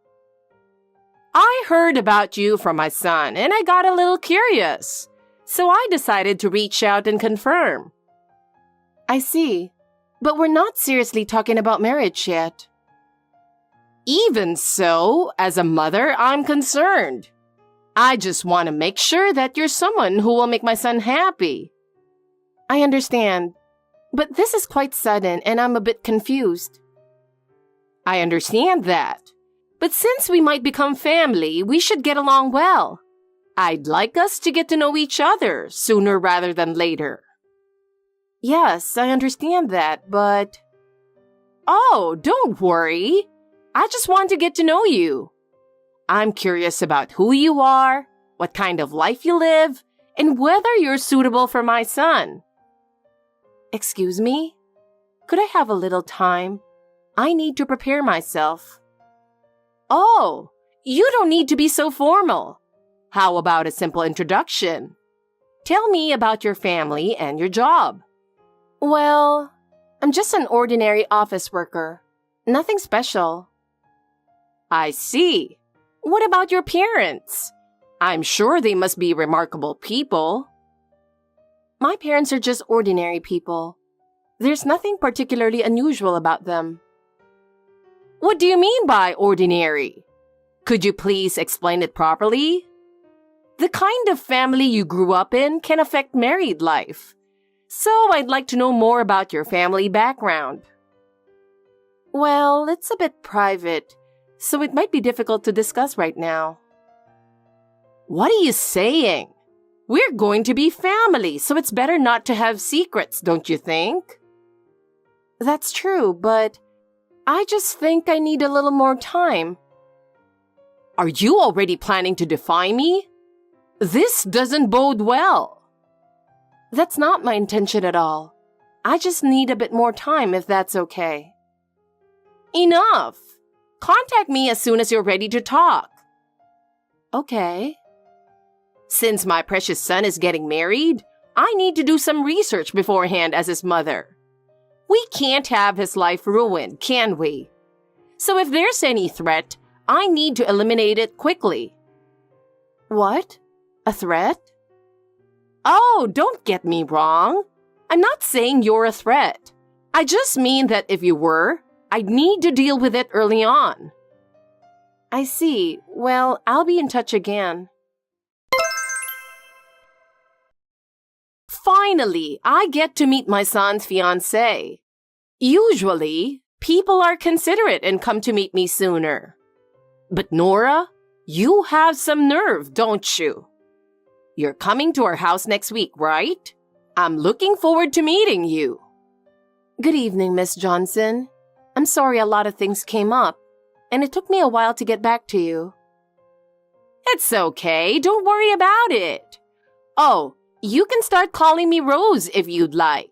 I heard about you from my son and I got a little curious. So I decided to reach out and confirm. I see. But we're not seriously talking about marriage yet. Even so, as a mother, I'm concerned. I just want to make sure that you're someone who will make my son happy. I understand. But this is quite sudden and I'm a bit confused. I understand that. But since we might become family, we should get along well. I'd like us to get to know each other sooner rather than later. Yes, I understand that, but... Oh, don't worry. I just want to get to know you. I'm curious about who you are, what kind of life you live, and whether you're suitable for my son. Excuse me? Could I have a little time? I need to prepare myself. Oh, you don't need to be so formal. How about a simple introduction? Tell me about your family and your job. Well, I'm just an ordinary office worker. Nothing special. I see. What about your parents? I'm sure they must be remarkable people. My parents are just ordinary people. There's nothing particularly unusual about them. What do you mean by ordinary? Could you please explain it properly? The kind of family you grew up in can affect married life. So I'd like to know more about your family background. Well, it's a bit private, so it might be difficult to discuss right now. What are you saying? We're going to be family, so it's better not to have secrets, don't you think? That's true, but I just think I need a little more time. Are you already planning to defy me? This doesn't bode well. That's not my intention at all. I just need a bit more time if that's okay. Enough! Contact me as soon as you're ready to talk. Okay. Since my precious son is getting married, I need to do some research beforehand as his mother. We can't have his life ruined, can we? So if there's any threat, I need to eliminate it quickly. What? A threat? Oh, don't get me wrong. I'm not saying you're a threat. I just mean that if you were, I'd need to deal with it early on. I see. Well, I'll be in touch again. Finally, I get to meet my son's fiancé. Usually, people are considerate and come to meet me sooner. But Nora, you have some nerve, don't you? You're coming to our house next week, right? I'm looking forward to meeting you. Good evening, Miss Johnson. I'm sorry a lot of things came up, and it took me a while to get back to you. It's okay. Don't worry about it. Oh, you can start calling me Rose if you'd like.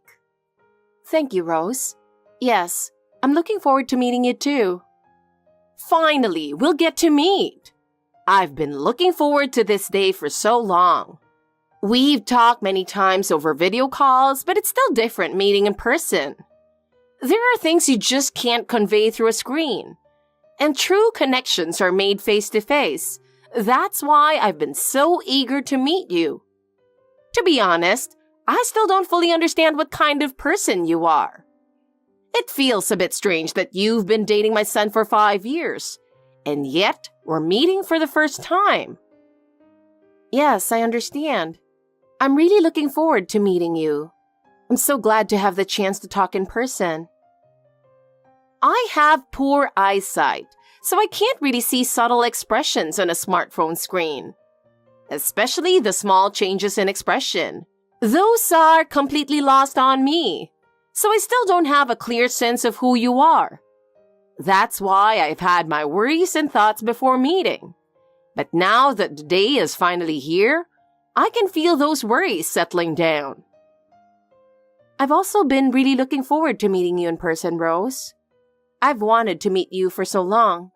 Thank you, Rose. Yes, I'm looking forward to meeting you too. Finally, we'll get to meet. I've been looking forward to this day for so long. We've talked many times over video calls, but it's still different meeting in person. There are things you just can't convey through a screen. And true connections are made face to face. That's why I've been so eager to meet you. To be honest, I still don't fully understand what kind of person you are. It feels a bit strange that you've been dating my son for 5 years, and yet we're meeting for the first time. Yes, I understand. I'm really looking forward to meeting you. I'm so glad to have the chance to talk in person. I have poor eyesight, so I can't really see subtle expressions on a smartphone screen. Especially the small changes in expression. Those are completely lost on me, so I still don't have a clear sense of who you are. That's why I've had my worries and thoughts before meeting. But now that the day is finally here, I can feel those worries settling down. I've also been really looking forward to meeting you in person, Rose. I've wanted to meet you for so long.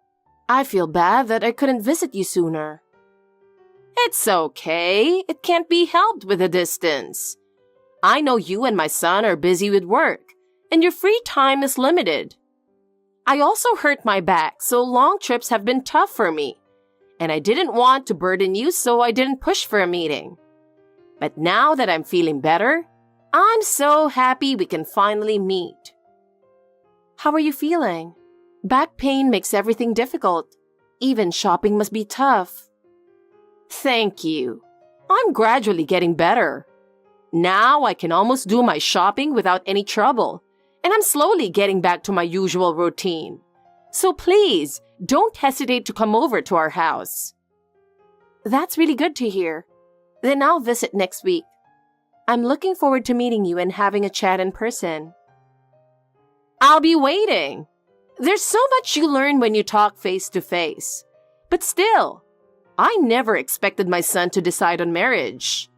I feel bad that I couldn't visit you sooner. It's okay. It can't be helped with a distance. I know you and my son are busy with work, and your free time is limited. I also hurt my back, so long trips have been tough for me. And I didn't want to burden you, so I didn't push for a meeting. But now that I'm feeling better, I'm so happy we can finally meet. How are you feeling? Back pain makes everything difficult. Even shopping must be tough. Thank you. I'm gradually getting better. Now I can almost do my shopping without any trouble, and I'm slowly getting back to my usual routine. So please, don't hesitate to come over to our house. That's really good to hear. Then I'll visit next week. I'm looking forward to meeting you and having a chat in person. I'll be waiting. There's so much you learn when you talk face to face. But still, I never expected my son to decide on marriage.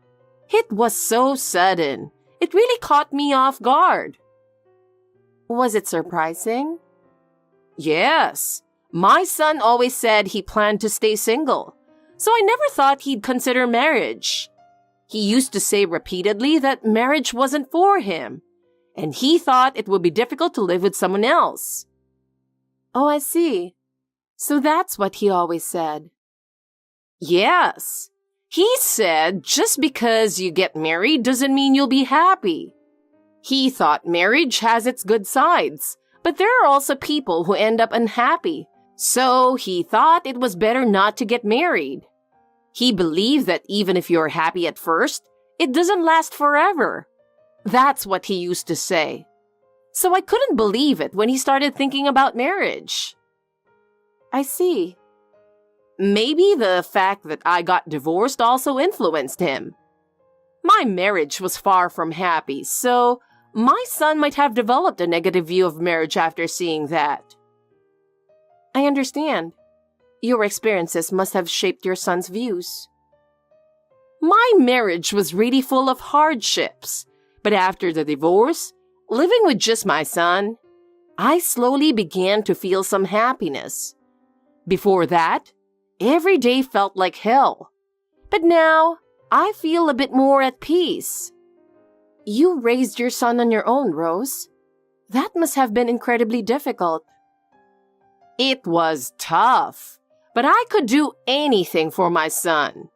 It was so sudden. It really caught me off guard. Was it surprising? Yes. My son always said he planned to stay single, so I never thought he'd consider marriage. He used to say repeatedly that marriage wasn't for him, and he thought it would be difficult to live with someone else. Oh, I see. So that's what he always said. Yes. He said just because you get married doesn't mean you'll be happy. He thought marriage has its good sides, but there are also people who end up unhappy. So he thought it was better not to get married. He believed that even if you're happy at first, it doesn't last forever. That's what he used to say. So I couldn't believe it when he started thinking about marriage. I see. Maybe the fact that I got divorced also influenced him. My marriage was far from happy, so my son might have developed a negative view of marriage after seeing that. I understand. Your experiences must have shaped your son's views. My marriage was really full of hardships, but after the divorce, living with just my son, I slowly began to feel some happiness. Before that, every day felt like hell. But now, I feel a bit more at peace. You raised your son on your own, Rose. That must have been incredibly difficult. It was tough, but I could do anything for my son.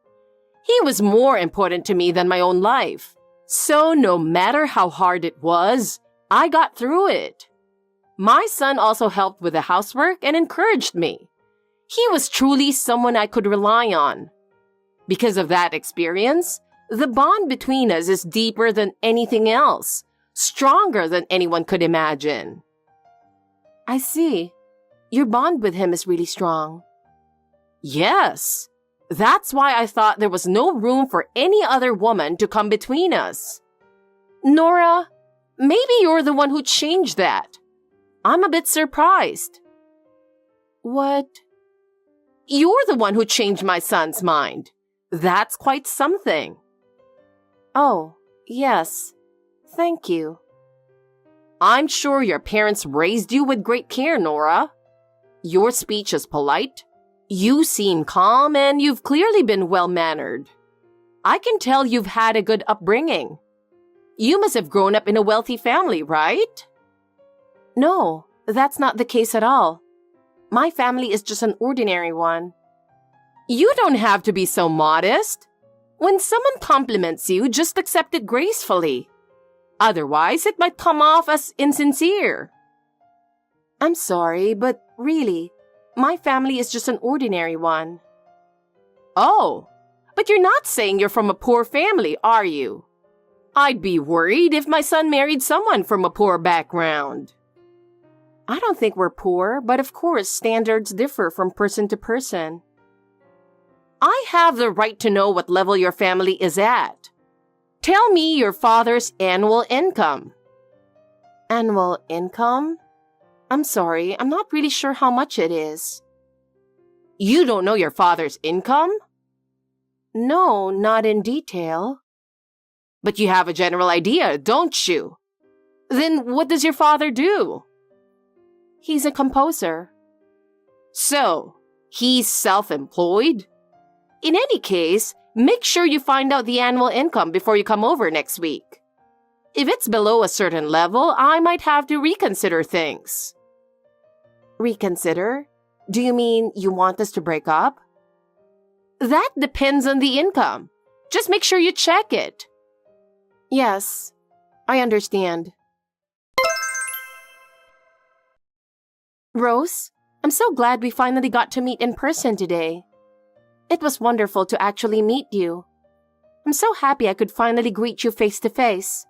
He was more important to me than my own life. So no matter how hard it was, I got through it. My son also helped with the housework and encouraged me. He was truly someone I could rely on. Because of that experience, the bond between us is deeper than anything else, stronger than anyone could imagine. I see. Your bond with him is really strong. Yes. That's why I thought there was no room for any other woman to come between us. Nora, maybe you're the one who changed that. I'm a bit surprised. What? You're the one who changed my son's mind. That's quite something. Oh, yes. Thank you. I'm sure your parents raised you with great care, Nora. Your speech is polite. You seem calm and you've clearly been well-mannered. I can tell you've had a good upbringing. You must have grown up in a wealthy family, right? No, that's not the case at all. My family is just an ordinary one. You don't have to be so modest. When someone compliments you, just accept it gracefully. Otherwise, it might come off as insincere. I'm sorry, but really, my family is just an ordinary one. Oh, but you're not saying you're from a poor family, are you? I'd be worried if my son married someone from a poor background. I don't think we're poor, but of course, standards differ from person to person. I have the right to know what level your family is at. Tell me your father's annual income. Annual income? I'm sorry, I'm not really sure how much it is. You don't know your father's income? No, not in detail. But you have a general idea, don't you? Then what does your father do? He's a composer. So, he's self-employed? In any case, make sure you find out the annual income before you come over next week. If it's below a certain level, I might have to reconsider things. Reconsider? Do you mean you want us to break up? That depends on the income. Just make sure you check it. Yes, I understand. Rose, I'm so glad we finally got to meet in person today. It was wonderful to actually meet you. I'm so happy I could finally greet you face to face.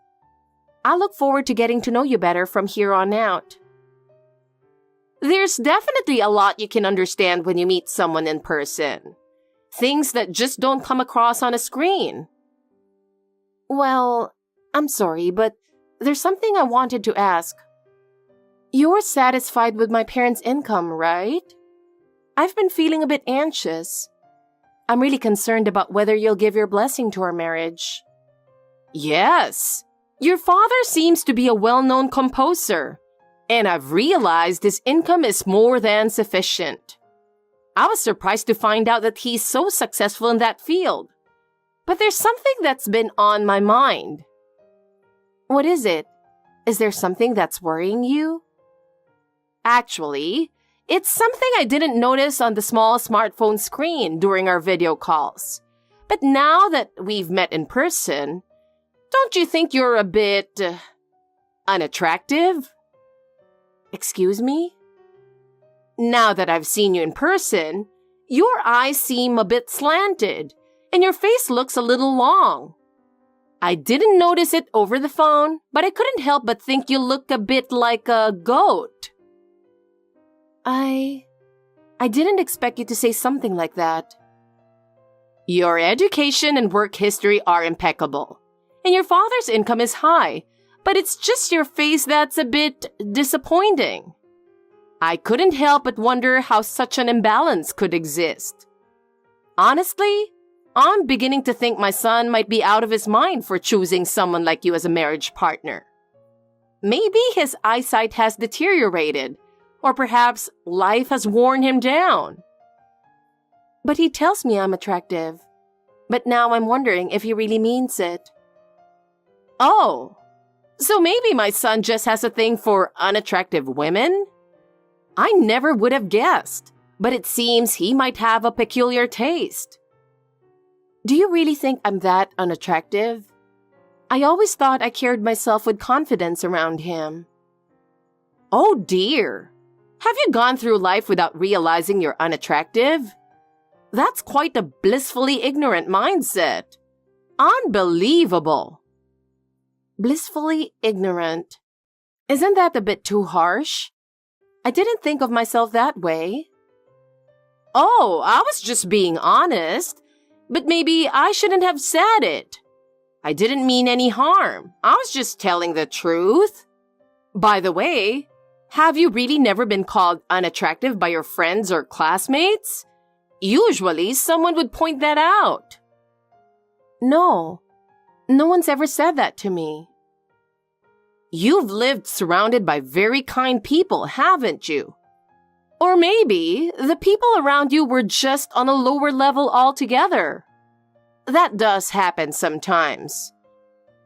I look forward to getting to know you better from here on out. There's definitely a lot you can understand when you meet someone in person. Things that just don't come across on a screen. Well, I'm sorry, but there's something I wanted to ask. You're satisfied with my parents' income, right? I've been feeling a bit anxious. I'm really concerned about whether you'll give your blessing to our marriage. Yes. Your father seems to be a well-known composer, and I've realized his income is more than sufficient. I was surprised to find out that he's so successful in that field. But there's something that's been on my mind. What is it? Is there something that's worrying you? Actually, it's something I didn't notice on the small smartphone screen during our video calls. But now that we've met in person, don't you think you're a bit unattractive? Excuse me? Now that I've seen you in person, your eyes seem a bit slanted, and your face looks a little long. I didn't notice it over the phone, but I couldn't help but think you look a bit like a goat. I didn't expect you to say something like that. Your education and work history are impeccable, and your father's income is high, but it's just your face that's a bit disappointing. I couldn't help but wonder how such an imbalance could exist. Honestly, I'm beginning to think my son might be out of his mind for choosing someone like you as a marriage partner. Maybe his eyesight has deteriorated, or perhaps life has worn him down. But he tells me I'm attractive. But now I'm wondering if he really means it. Oh, so maybe my son just has a thing for unattractive women? I never would have guessed, but it seems he might have a peculiar taste. Do you really think I'm that unattractive? I always thought I carried myself with confidence around him. Oh dear! Have you gone through life without realizing you're unattractive? That's quite a blissfully ignorant mindset. Unbelievable! Blissfully ignorant. Isn't that a bit too harsh? I didn't think of myself that way. Oh, I was just being honest, but maybe I shouldn't have said it. I didn't mean any harm. I was just telling the truth. By the way, have you really never been called unattractive by your friends or classmates? Usually, someone would point that out. No, no one's ever said that to me. You've lived surrounded by very kind people, haven't you? Or maybe the people around you were just on a lower level altogether. That does happen sometimes.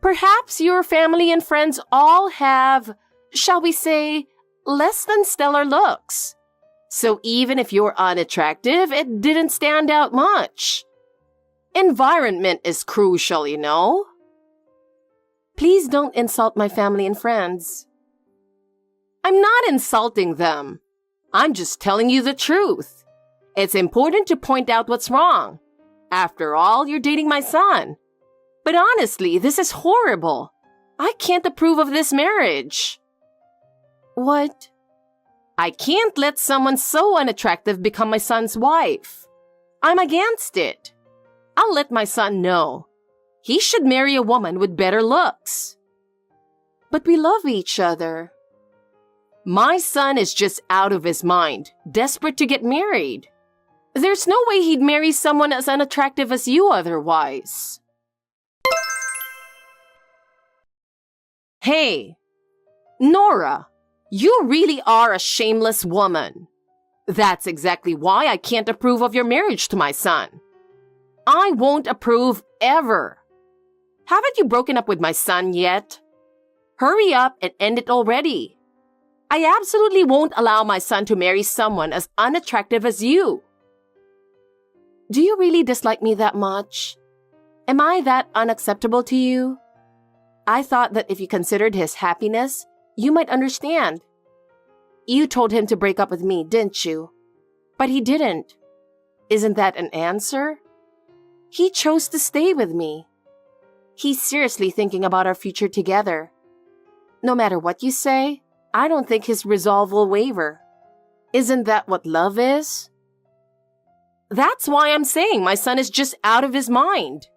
Perhaps your family and friends all have, shall we say, less than stellar looks. So even if you're unattractive, it didn't stand out much. Environment is crucial, you know. Please don't insult my family and friends. I'm not insulting them. I'm just telling you the truth. It's important to point out what's wrong. After all, you're dating my son. But honestly, this is horrible. I can't approve of this marriage. What? I can't let someone so unattractive become my son's wife. I'm against it. I'll let my son know. He should marry a woman with better looks. But we love each other. My son is just out of his mind, desperate to get married. There's no way he'd marry someone as unattractive as you otherwise. Hey, Nora, you really are a shameless woman. That's exactly why I can't approve of your marriage to my son. I won't approve ever. Haven't you broken up with my son yet? Hurry up and end it already. I absolutely won't allow my son to marry someone as unattractive as you. Do you really dislike me that much? Am I that unacceptable to you? I thought that if you considered his happiness, you might understand. You told him to break up with me, didn't you? But he didn't. Isn't that an answer? He chose to stay with me. He's seriously thinking about our future together. No matter what you say, I don't think his resolve will waver. Isn't that what love is? That's why I'm saying my son is just out of his mind.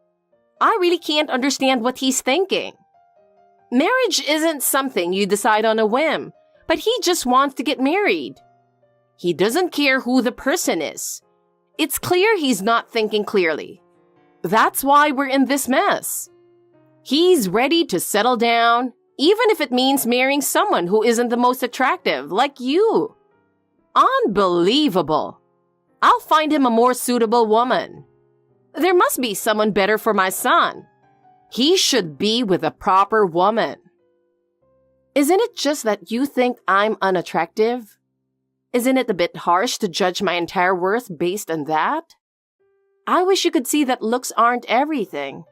I really can't understand what he's thinking. Marriage isn't something you decide on a whim, but he just wants to get married. He doesn't care who the person is. It's clear he's not thinking clearly. That's why we're in this mess. He's ready to settle down, even if it means marrying someone who isn't the most attractive, like you. Unbelievable. I'll find him a more suitable woman. There must be someone better for my son. He should be with a proper woman. Isn't it just that you think I'm unattractive? Isn't it a bit harsh to judge my entire worth based on that? I wish you could see that looks aren't everything.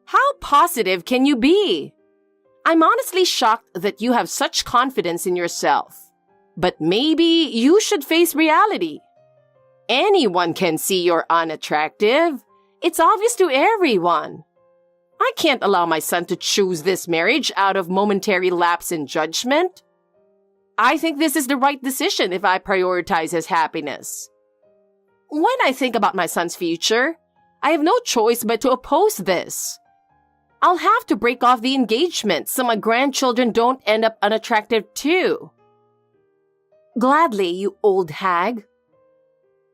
How positive can you be? I'm honestly shocked that you have such confidence in yourself. But maybe you should face reality. Anyone can see you're unattractive. It's obvious to everyone. I can't allow my son to choose this marriage out of momentary lapse in judgment. I think this is the right decision if I prioritize his happiness. When I think about my son's future, I have no choice but to oppose this. I'll have to break off the engagement so my grandchildren don't end up unattractive too. Gladly, you old hag.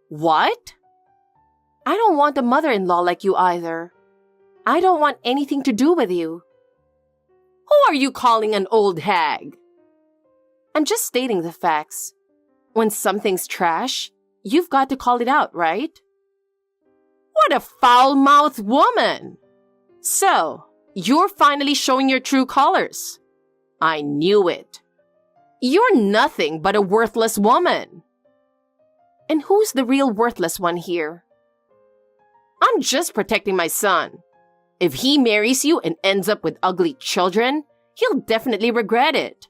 What? I don't want a mother-in-law like you either. I don't want anything to do with you. Who are you calling an old hag? I'm just stating the facts. When something's trash, you've got to call it out, right? What a foul-mouthed woman! So, you're finally showing your true colors. I knew it. You're nothing but a worthless woman. And who's the real worthless one here? I'm just protecting my son. If he marries you and ends up with ugly children, he'll definitely regret it.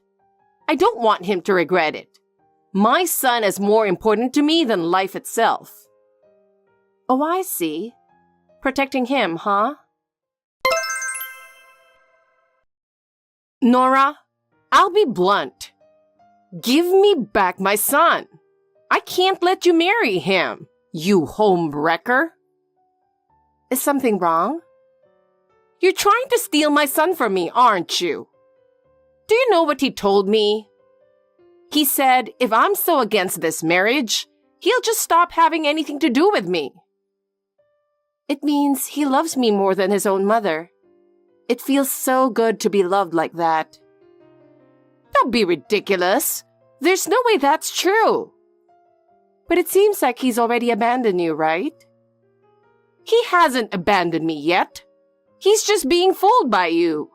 I don't want him to regret it. My son is more important to me than life itself. Oh, I see. Protecting him, huh? Nora, I'll be blunt. Give me back my son. I can't let you marry him, you homewrecker. Is something wrong? You're trying to steal my son from me, aren't you? Do you know what he told me? He said, if I'm so against this marriage, he'll just stop having anything to do with me. It means he loves me more than his own mother. It feels so good to be loved like that. Don't be ridiculous. There's no way that's true. But it seems like he's already abandoned you, right? He hasn't abandoned me yet. He's just being fooled by you.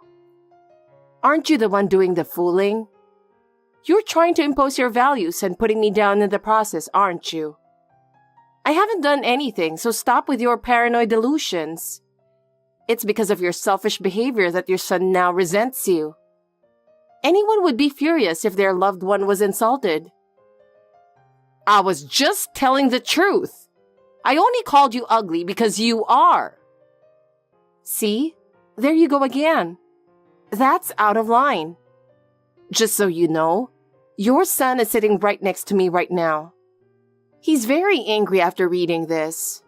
Aren't you the one doing the fooling? You're trying to impose your values and putting me down in the process, aren't you? I haven't done anything, so stop with your paranoid delusions. It's because of your selfish behavior that your son now resents you. Anyone would be furious if their loved one was insulted. I was just telling the truth. I only called you ugly because you are. See? There you go again. That's out of line. Just so you know, your son is sitting right next to me right now. He's very angry after reading this.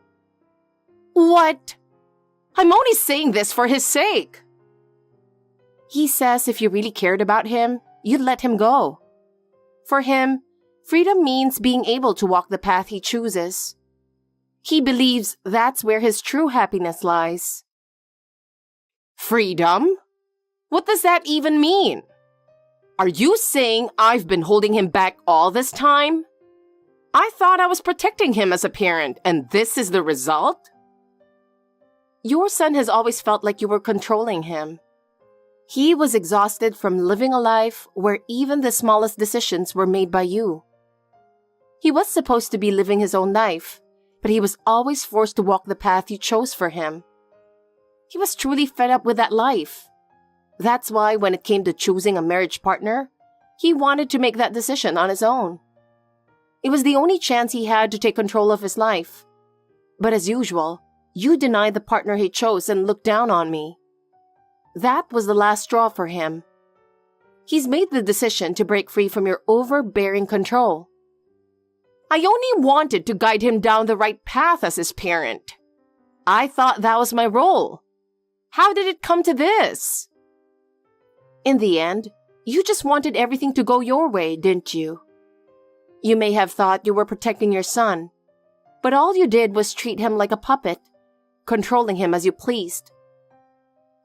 What? I'm only saying this for his sake. He says if you really cared about him, you'd let him go. For him, freedom means being able to walk the path he chooses. He believes that's where his true happiness lies. Freedom? What does that even mean? Are you saying I've been holding him back all this time? I thought I was protecting him as a parent, and this is the result? Your son has always felt like you were controlling him. He was exhausted from living a life where even the smallest decisions were made by you. He was supposed to be living his own life, but he was always forced to walk the path you chose for him. He was truly fed up with that life. That's why when it came to choosing a marriage partner, he wanted to make that decision on his own. It was the only chance he had to take control of his life. But as usual, you denied the partner he chose and looked down on me. That was the last straw for him. He's made the decision to break free from your overbearing control. I only wanted to guide him down the right path as his parent. I thought that was my role. How did it come to this? In the end, you just wanted everything to go your way, didn't you? You may have thought you were protecting your son, but all you did was treat him like a puppet, controlling him as you pleased.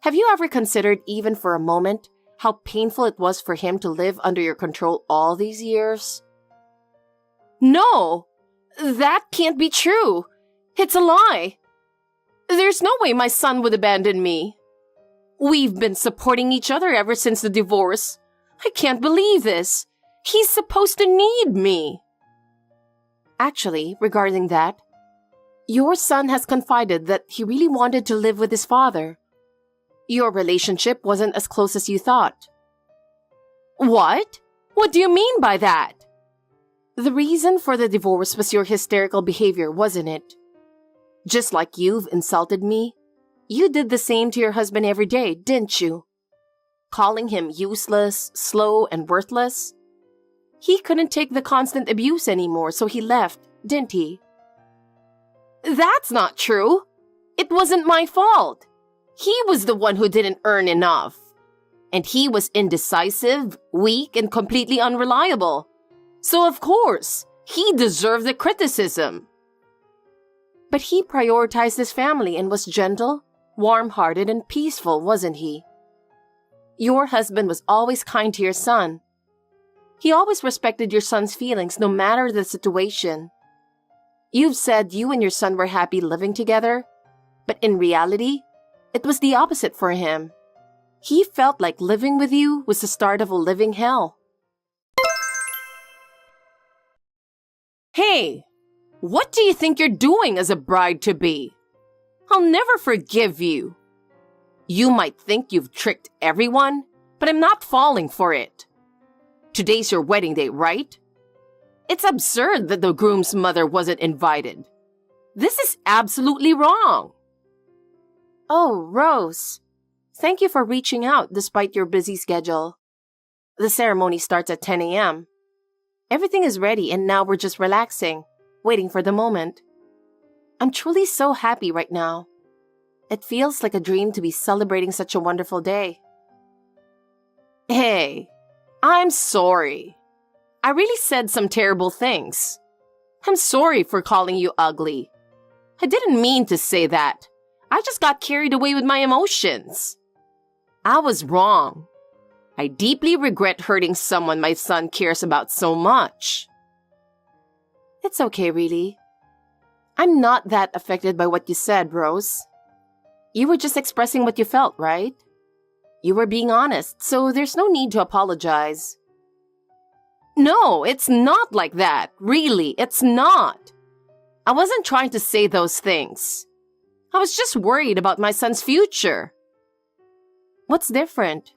Have you ever considered, even for a moment, how painful it was for him to live under your control all these years? No, that can't be true. It's a lie. There's no way my son would abandon me. We've been supporting each other ever since the divorce. I can't believe this. He's supposed to need me. Actually, regarding that, your son has confided that he really wanted to live with his father. Your relationship wasn't as close as you thought. What? What do you mean by that? The reason for the divorce was your hysterical behavior, wasn't it? Just like you've insulted me, you did the same to your husband every day, didn't you? Calling him useless, slow, and worthless? He couldn't take the constant abuse anymore, so he left, didn't he? That's not true. It wasn't my fault. He was the one who didn't earn enough. And he was indecisive, weak, and completely unreliable. So of course, he deserved the criticism. But he prioritized his family and was gentle, warm-hearted, and peaceful, wasn't he? Your husband was always kind to your son. He always respected your son's feelings no matter the situation. You've said you and your son were happy living together, but in reality, it was the opposite for him. He felt like living with you was the start of a living hell. Hey, what do you think you're doing as a bride-to-be? I'll never forgive you. You might think you've tricked everyone, but I'm not falling for it. Today's your wedding day, right? It's absurd that the groom's mother wasn't invited. This is absolutely wrong. Oh, Rose. Thank you for reaching out despite your busy schedule. The ceremony starts at 10 a.m. Everything is ready and now we're just relaxing, waiting for the moment. I'm truly so happy right now. It feels like a dream to be celebrating such a wonderful day. Hey, I'm sorry. I really said some terrible things. I'm sorry for calling you ugly. I didn't mean to say that. I just got carried away with my emotions. I was wrong. I deeply regret hurting someone my son cares about so much. It's okay, really. I'm not that affected by what you said, Rose. You were just expressing what you felt, right? You were being honest, so there's no need to apologize. No, it's not like that. Really, it's not. I wasn't trying to say those things. I was just worried about my son's future. What's different?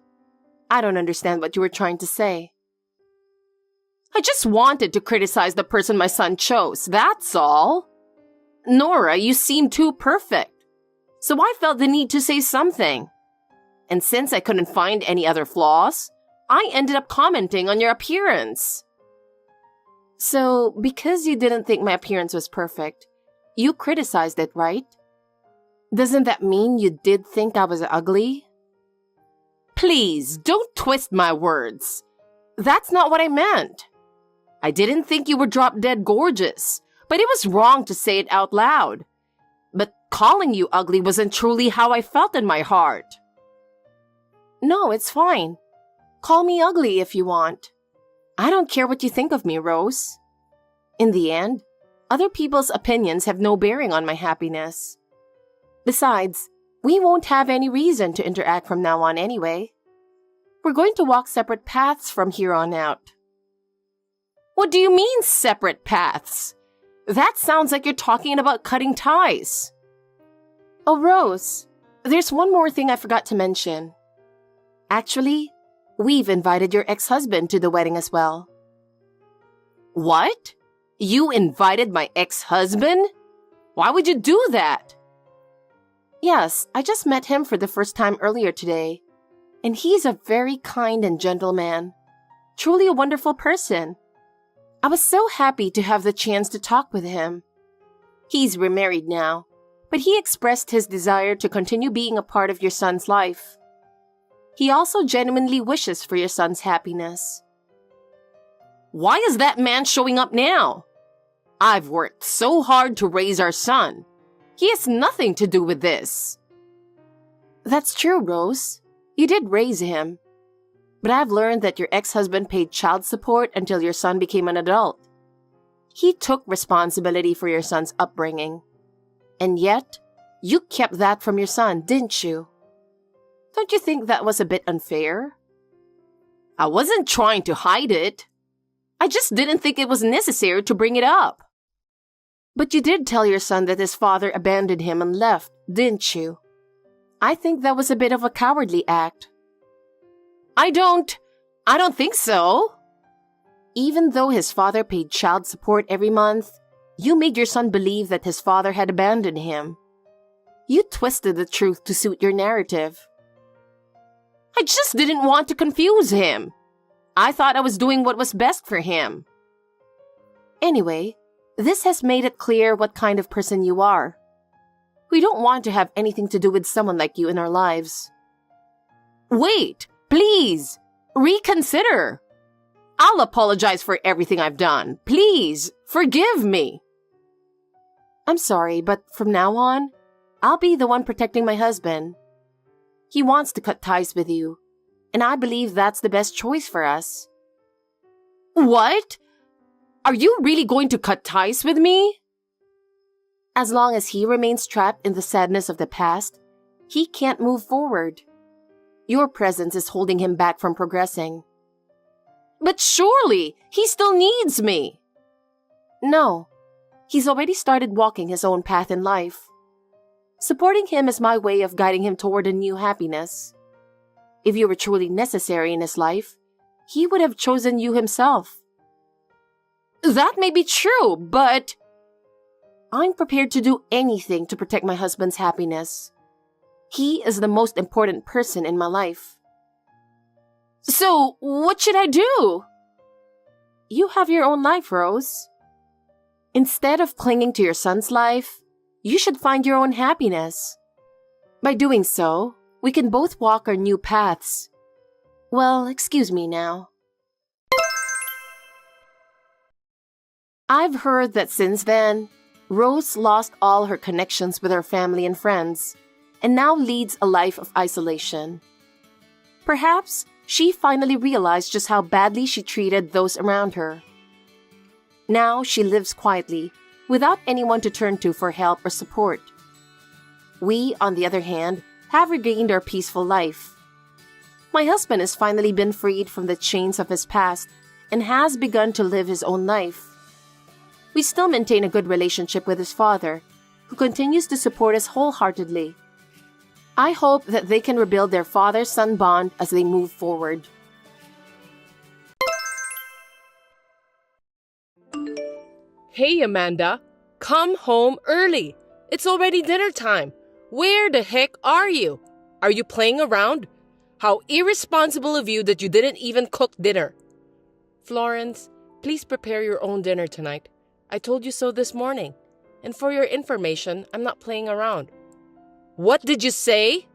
I don't understand what you were trying to say. I just wanted to criticize the person my son chose, that's all. Nora, you seem too perfect. So I felt the need to say something. And since I couldn't find any other flaws, I ended up commenting on your appearance. So, because you didn't think my appearance was perfect, you criticized it, right? Doesn't that mean you did think I was ugly? Please, don't twist my words. That's not what I meant. I didn't think you were drop-dead gorgeous, but it was wrong to say it out loud. But calling you ugly wasn't truly how I felt in my heart. No, it's fine. Call me ugly if you want. I don't care what you think of me, Rose. In the end, other people's opinions have no bearing on my happiness. Besides, we won't have any reason to interact from now on anyway. We're going to walk separate paths from here on out. What do you mean, separate paths? That sounds like you're talking about cutting ties. Oh, Rose, there's one more thing I forgot to mention. Actually, we've invited your ex-husband to the wedding as well. What? You invited my ex-husband? Why would you do that? Yes, I just met him for the first time earlier today, and he's a very kind and gentle man. Truly a wonderful person. I was so happy to have the chance to talk with him. He's remarried now, but he expressed his desire to continue being a part of your son's life. He also genuinely wishes for your son's happiness. Why is that man showing up now? I've worked so hard to raise our son. He has nothing to do with this. That's true, Rose. You did raise him. But I've learned that your ex-husband paid child support until your son became an adult. He took responsibility for your son's upbringing. And yet, you kept that from your son, didn't you? Don't you think that was a bit unfair? I wasn't trying to hide it. I just didn't think it was necessary to bring it up. But you did tell your son that his father abandoned him and left, didn't you? I think that was a bit of a cowardly act. I don't think so. Even though his father paid child support every month, you made your son believe that his father had abandoned him. You twisted the truth to suit your narrative. I just didn't want to confuse him. I thought I was doing what was best for him. Anyway, this has made it clear what kind of person you are. We don't want to have anything to do with someone like you in our lives. Wait, please, reconsider. I'll apologize for everything I've done. Please, forgive me. I'm sorry, but from now on, I'll be the one protecting my husband. He wants to cut ties with you, and I believe that's the best choice for us. What? Are you really going to cut ties with me? As long as he remains trapped in the sadness of the past, he can't move forward. Your presence is holding him back from progressing. But surely, he still needs me. No, he's already started walking his own path in life. Supporting him is my way of guiding him toward a new happiness. If you were truly necessary in his life, he would have chosen you himself. That may be true, but I'm prepared to do anything to protect my husband's happiness. He is the most important person in my life. So, what should I do? You have your own life, Rose. Instead of clinging to your son's life, you should find your own happiness. By doing so, we can both walk our new paths. Well, excuse me now. I've heard that since then, Rose lost all her connections with her family and friends, and now leads a life of isolation. Perhaps she finally realized just how badly she treated those around her. Now she lives quietly, without anyone to turn to for help or support. We, on the other hand, have regained our peaceful life. My husband has finally been freed from the chains of his past and has begun to live his own life. We still maintain a good relationship with his father, who continues to support us wholeheartedly. I hope that they can rebuild their father-son bond as they move forward. Hey, Amanda, come home early. It's already dinner time. Where the heck are you? Are you playing around? How irresponsible of you that you didn't even cook dinner. Florence, please prepare your own dinner tonight. I told you so this morning. And for your information, I'm not playing around. What did you say?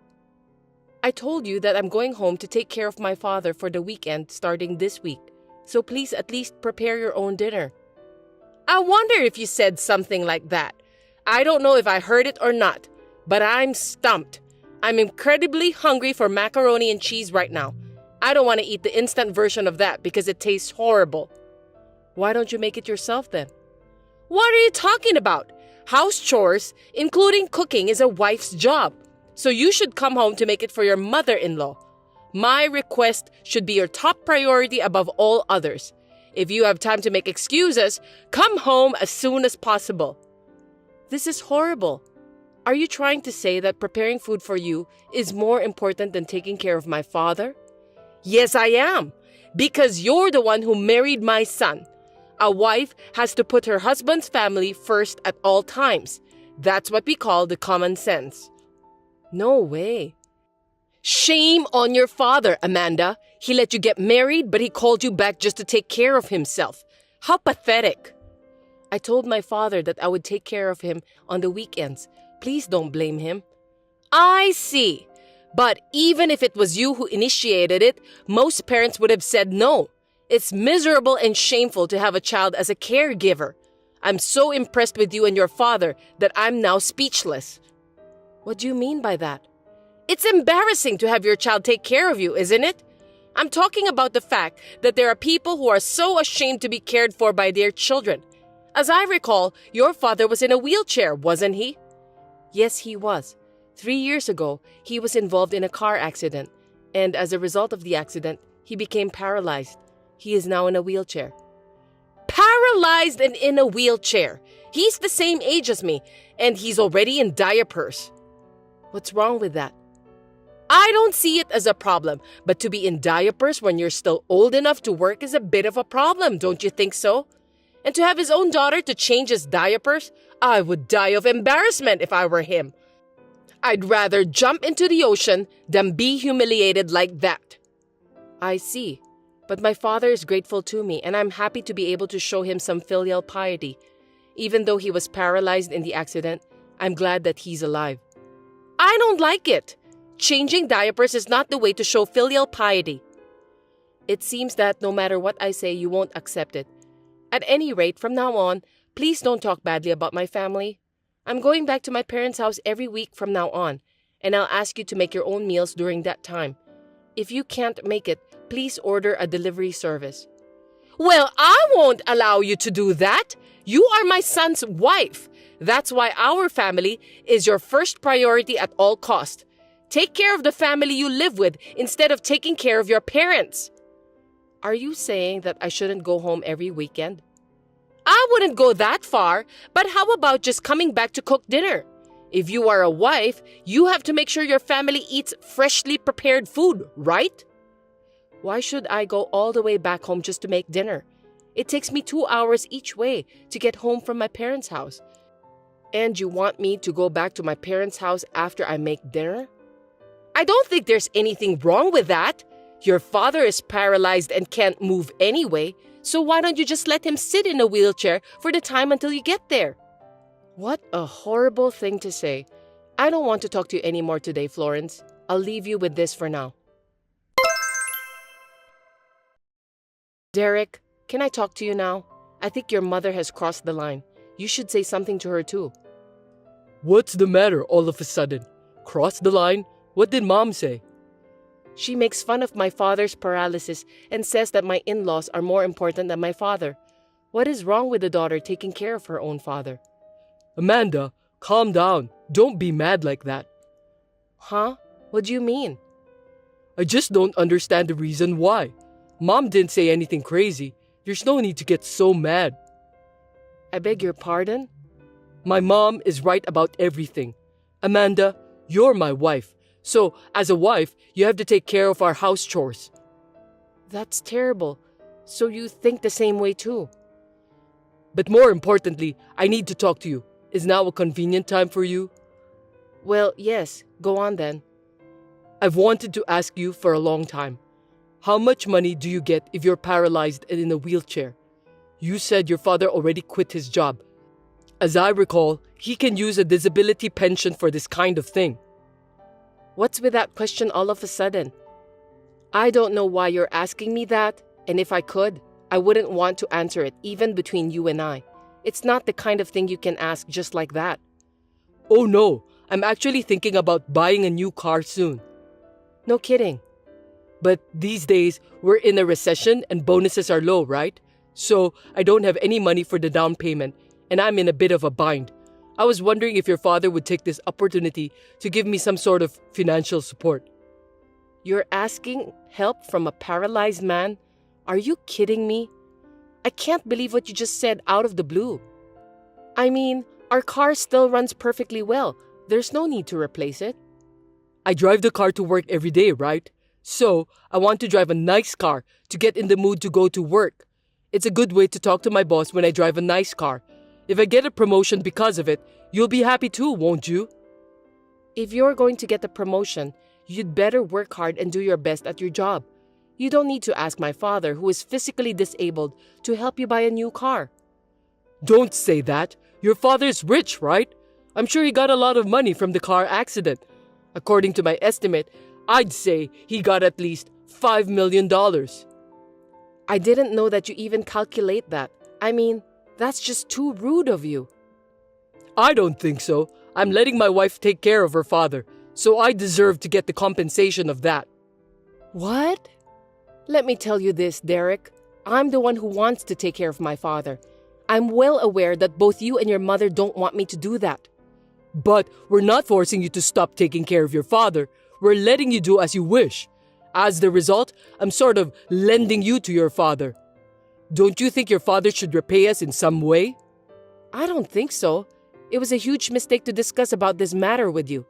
I told you that I'm going home to take care of my father for the weekend starting this week. So please at least prepare your own dinner. I wonder if you said something like that. I don't know if I heard it or not, but I'm stumped. I'm incredibly hungry for macaroni and cheese right now. I don't want to eat the instant version of that because it tastes horrible. Why don't you make it yourself then? What are you talking about? House chores, including cooking, is a wife's job. So you should come home to make it for your mother-in-law. My request should be your top priority above all others. If you have time to make excuses, come home as soon as possible. This is horrible. Are you trying to say that preparing food for you is more important than taking care of my father? Yes, I am. Because you're the one who married my son. A wife has to put her husband's family first at all times. That's what we call the common sense. No way. Shame on your father, Amanda. He let you get married, but he called you back just to take care of himself. How pathetic. I told my father that I would take care of him on the weekends. Please don't blame him. I see. But even if it was you who initiated it, most parents would have said no. It's miserable and shameful to have a child as a caregiver. I'm so impressed with you and your father that I'm now speechless. What do you mean by that? It's embarrassing to have your child take care of you, isn't it? I'm talking about the fact that there are people who are so ashamed to be cared for by their children. As I recall, your father was in a wheelchair, wasn't he? Yes, he was. 3 years ago, he was involved in a car accident, and as a result of the accident, he became paralyzed. He is now in a wheelchair. Paralyzed and in a wheelchair. He's the same age as me, and he's already in diapers. What's wrong with that? I don't see it as a problem, but to be in diapers when you're still old enough to work is a bit of a problem, don't you think so? And to have his own daughter to change his diapers, I would die of embarrassment if I were him. I'd rather jump into the ocean than be humiliated like that. I see. But my father is grateful to me, and I'm happy to be able to show him some filial piety. Even though he was paralyzed in the accident, I'm glad that he's alive. I don't like it. Changing diapers is not the way to show filial piety. It seems that no matter what I say, you won't accept it. At any rate, from now on, please don't talk badly about my family. I'm going back to my parents' house every week from now on, and I'll ask you to make your own meals during that time. If you can't make it, please order a delivery service. Well, I won't allow you to do that. You are my son's wife. That's why our family is your first priority at all cost. Take care of the family you live with instead of taking care of your parents. Are you saying that I shouldn't go home every weekend? I wouldn't go that far, but how about just coming back to cook dinner? If you are a wife, you have to make sure your family eats freshly prepared food, right? Why should I go all the way back home just to make dinner? It takes me 2 hours each way to get home from my parents' house. And you want me to go back to my parents' house after I make dinner? I don't think there's anything wrong with that. Your father is paralyzed and can't move anyway, so why don't you just let him sit in a wheelchair for the time until you get there? What a horrible thing to say. I don't want to talk to you anymore today, Florence. I'll leave you with this for now. Derek, can I talk to you now? I think your mother has crossed the line. You should say something to her too. What's the matter all of a sudden? Cross the line? What did Mom say? She makes fun of my father's paralysis and says that my in-laws are more important than my father. What is wrong with the daughter taking care of her own father? Amanda, calm down. Don't be mad like that. Huh? What do you mean? I just don't understand the reason why. Mom didn't say anything crazy. There's no need to get so mad. I beg your pardon? My mom is right about everything. Amanda, you're my wife. So, as a wife, you have to take care of our house chores. That's terrible. So you think the same way too? But more importantly, I need to talk to you. Is now a convenient time for you? Well, yes. Go on then. I've wanted to ask you for a long time. How much money do you get if you're paralyzed and in a wheelchair? You said your father already quit his job. As I recall, he can use a disability pension for this kind of thing. What's with that question all of a sudden? I don't know why you're asking me that, and if I could, I wouldn't want to answer it even between you and I. It's not the kind of thing you can ask just like that. Oh no, I'm actually thinking about buying a new car soon. No kidding. But these days, we're in a recession and bonuses are low, right? So I don't have any money for the down payment, and I'm in a bit of a bind. I was wondering if your father would take this opportunity to give me some sort of financial support. You're asking help from a paralyzed man? Are you kidding me? I can't believe what you just said out of the blue. I mean, our car still runs perfectly well. There's no need to replace it. I drive the car to work every day, right? So, I want to drive a nice car to get in the mood to go to work. It's a good way to talk to my boss when I drive a nice car. If I get a promotion because of it, you'll be happy too, won't you? If you're going to get the promotion, you'd better work hard and do your best at your job. You don't need to ask my father, who is physically disabled, to help you buy a new car. Don't say that. Your father's rich, right? I'm sure he got a lot of money from the car accident. According to my estimate, I'd say he got at least $5 million. I didn't know that you even calculate that. I mean, that's just too rude of you. I don't think so. I'm letting my wife take care of her father, so I deserve to get the compensation of that. What? Let me tell you this, Derek. I'm the one who wants to take care of my father. I'm well aware that both you and your mother don't want me to do that. But we're not forcing you to stop taking care of your father. We're letting you do as you wish. As the result, I'm sort of lending you to your father. Don't you think your father should repay us in some way? I don't think so. It was a huge mistake to discuss about this matter with you.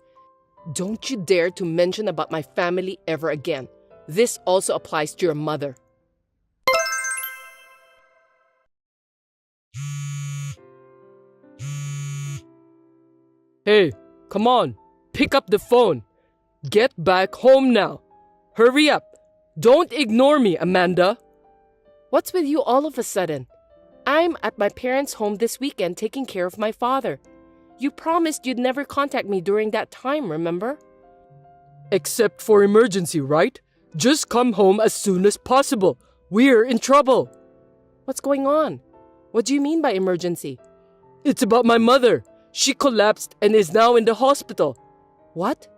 Don't you dare to mention about my family ever again. This also applies to your mother. Hey, come on. Pick up the phone. Get back home now. Hurry up. Don't ignore me, Amanda. What's with you all of a sudden? I'm at my parents' home this weekend taking care of my father. You promised you'd never contact me during that time, remember? Except for emergency, right? Just come home as soon as possible. We're in trouble. What's going on? What do you mean by emergency? It's about my mother. She collapsed and is now in the hospital. What?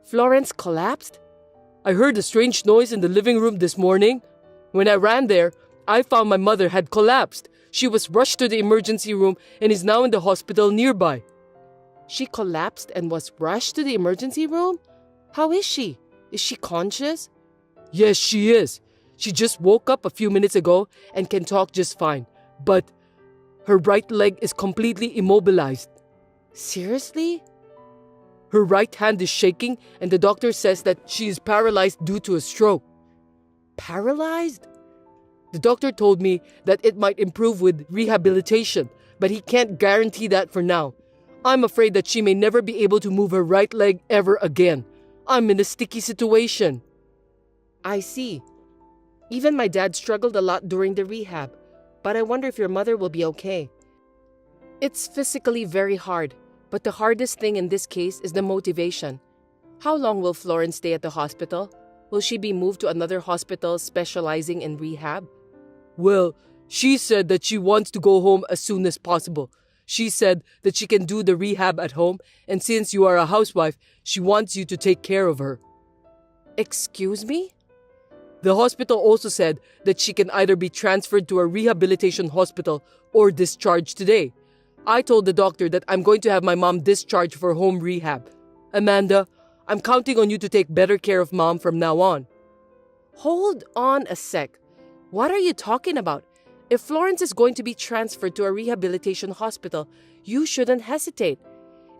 Florence collapsed? I heard a strange noise in the living room this morning. When I ran there, I found my mother had collapsed. She was rushed to the emergency room and is now in the hospital nearby. She collapsed and was rushed to the emergency room? How is she? Is she conscious? Yes, she is. She just woke up a few minutes ago and can talk just fine. But her right leg is completely immobilized. Seriously? Her right hand is shaking and the doctor says that she is paralyzed due to a stroke. Paralyzed? The doctor told me that it might improve with rehabilitation, but he can't guarantee that for now. I'm afraid that she may never be able to move her right leg ever again. I'm in a sticky situation. I see. Even my dad struggled a lot during the rehab, but I wonder if your mother will be okay. It's physically very hard, but the hardest thing in this case is the motivation. How long will Florence stay at the hospital? Will she be moved to another hospital specializing in rehab? Well, she said that she wants to go home as soon as possible. She said that she can do the rehab at home, and since you are a housewife, she wants you to take care of her. Excuse me? The hospital also said that she can either be transferred to a rehabilitation hospital or discharged today. I told the doctor that I'm going to have my mom discharged for home rehab. Amanda, I'm counting on you to take better care of Mom from now on. Hold on a sec. What are you talking about? If Florence is going to be transferred to a rehabilitation hospital, you shouldn't hesitate.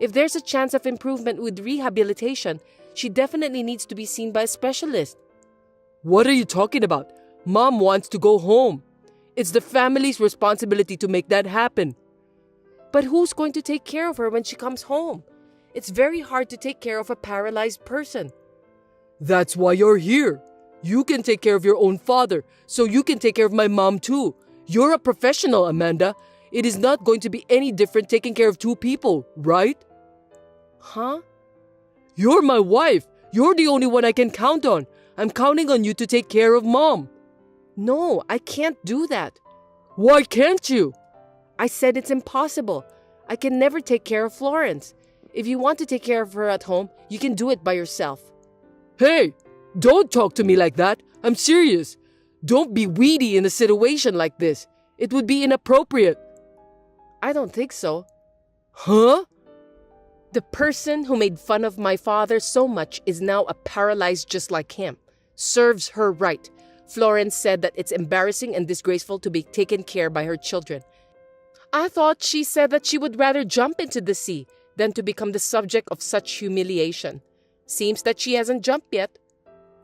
If there's a chance of improvement with rehabilitation, she definitely needs to be seen by a specialist. What are you talking about? Mom wants to go home. It's the family's responsibility to make that happen. But who's going to take care of her when she comes home? It's very hard to take care of a paralyzed person. That's why you're here. You can take care of your own father, so you can take care of my mom too. You're a professional, Amanda. It is not going to be any different taking care of two people, right? Huh? You're my wife. You're the only one I can count on. I'm counting on you to take care of Mom. No, I can't do that. Why can't you? I said it's impossible. I can never take care of Florence. If you want to take care of her at home, you can do it by yourself. Hey, don't talk to me like that. I'm serious. Don't be weedy in a situation like this. It would be inappropriate. I don't think so. Huh? The person who made fun of my father so much is now a paralyzed just like him. Serves her right. Florence said that it's embarrassing and disgraceful to be taken care by her children. I thought she said that she would rather jump into the sea than to become the subject of such humiliation. Seems that she hasn't jumped yet.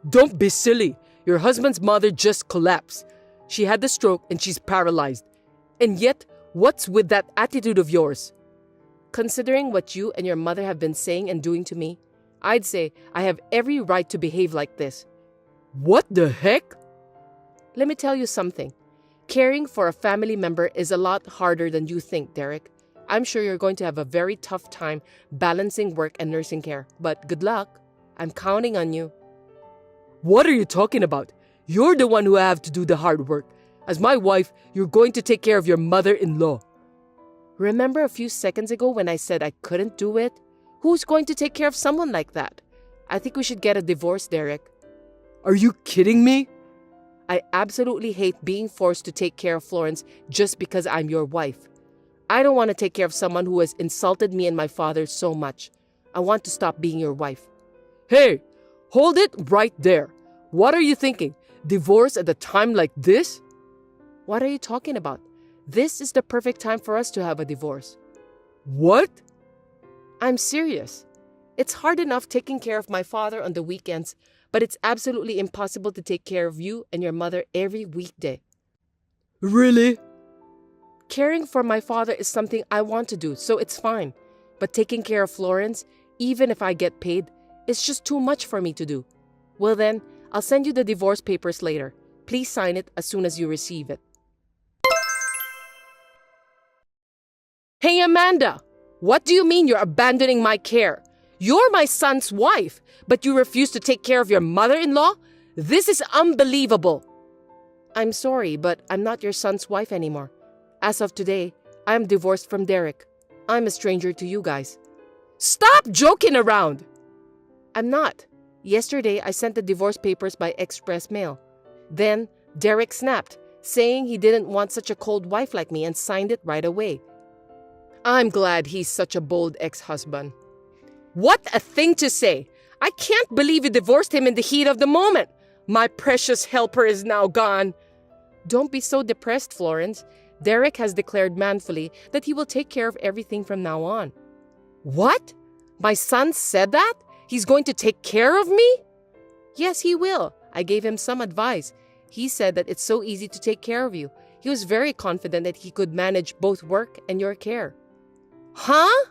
Don't be silly. Your husband's mother just collapsed. She had the stroke and she's paralyzed. And yet, what's with that attitude of yours? Considering what you and your mother have been saying and doing to me, I'd say I have every right to behave like this. What the heck? Let me tell you something. Caring for a family member is a lot harder than you think, Derek. I'm sure you're going to have a very tough time balancing work and nursing care, but good luck. I'm counting on you. What are you talking about? You're the one who have to do the hard work. As my wife, you're going to take care of your mother-in-law. Remember a few seconds ago when I said I couldn't do it? Who's going to take care of someone like that? I think we should get a divorce, Derek. Are you kidding me? I absolutely hate being forced to take care of Florence just because I'm your wife. I don't want to take care of someone who has insulted me and my father so much. I want to stop being your wife. Hey, hold it right there. What are you thinking? Divorce at a time like this? What are you talking about? This is the perfect time for us to have a divorce. What? I'm serious. It's hard enough taking care of my father on the weekends, but it's absolutely impossible to take care of you and your mother every weekday. Really? Caring for my father is something I want to do, so it's fine. But taking care of Florence, even if I get paid, is just too much for me to do. Well then, I'll send you the divorce papers later. Please sign it as soon as you receive it. Hey Amanda! What do you mean you're abandoning my care? You're my son's wife, but you refuse to take care of your mother-in-law? This is unbelievable. I'm sorry, but I'm not your son's wife anymore. As of today, I'm divorced from Derek. I'm a stranger to you guys. Stop joking around! I'm not. Yesterday, I sent the divorce papers by express mail. Then, Derek snapped, saying he didn't want such a cold wife like me and signed it right away. I'm glad he's such a bold ex-husband. What a thing to say! I can't believe you divorced him in the heat of the moment. My precious helper is now gone. Don't be so depressed, Florence. Derek has declared manfully that he will take care of everything from now on. What? My son said that? He's going to take care of me? Yes, he will. I gave him some advice. He said that it's so easy to take care of you. He was very confident that he could manage both work and your care. Huh?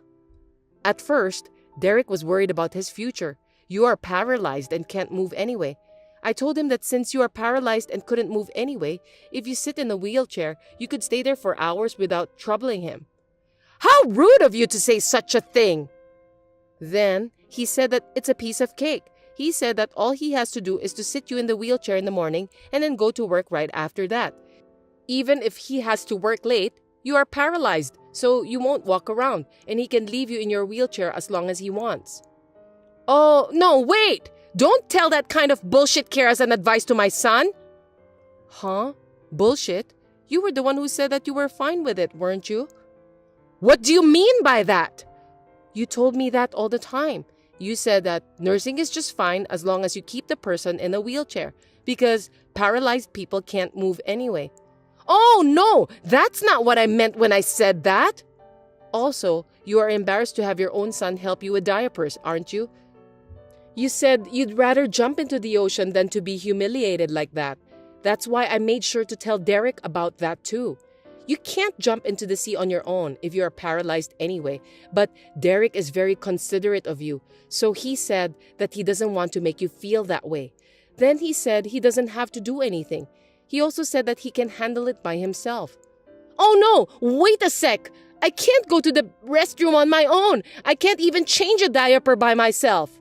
At first, Derek was worried about his future. You are paralyzed and can't move anyway. I told him that since you are paralyzed and couldn't move anyway, if you sit in a wheelchair, you could stay there for hours without troubling him. How rude of you to say such a thing! Then, he said that it's a piece of cake. He said that all he has to do is to sit you in the wheelchair in the morning and then go to work right after that. Even if he has to work late, you are paralyzed, so you won't walk around, and he can leave you in your wheelchair as long as he wants. Oh, no, wait! Don't tell that kind of bullshit care as an advice to my son! Huh? Bullshit? You were the one who said that you were fine with it, weren't you? What do you mean by that? You told me that all the time. You said that nursing is just fine as long as you keep the person in a wheelchair, because paralyzed people can't move anyway. Oh, no! That's not what I meant when I said that! Also, you are embarrassed to have your own son help you with diapers, aren't you? You said you'd rather jump into the ocean than to be humiliated like that. That's why I made sure to tell Derek about that too. You can't jump into the sea on your own if you are paralyzed anyway, but Derek is very considerate of you, so he said that he doesn't want to make you feel that way. Then he said he doesn't have to do anything. He also said that he can handle it by himself. Oh no, wait a sec! I can't go to the restroom on my own! I can't even change a diaper by myself!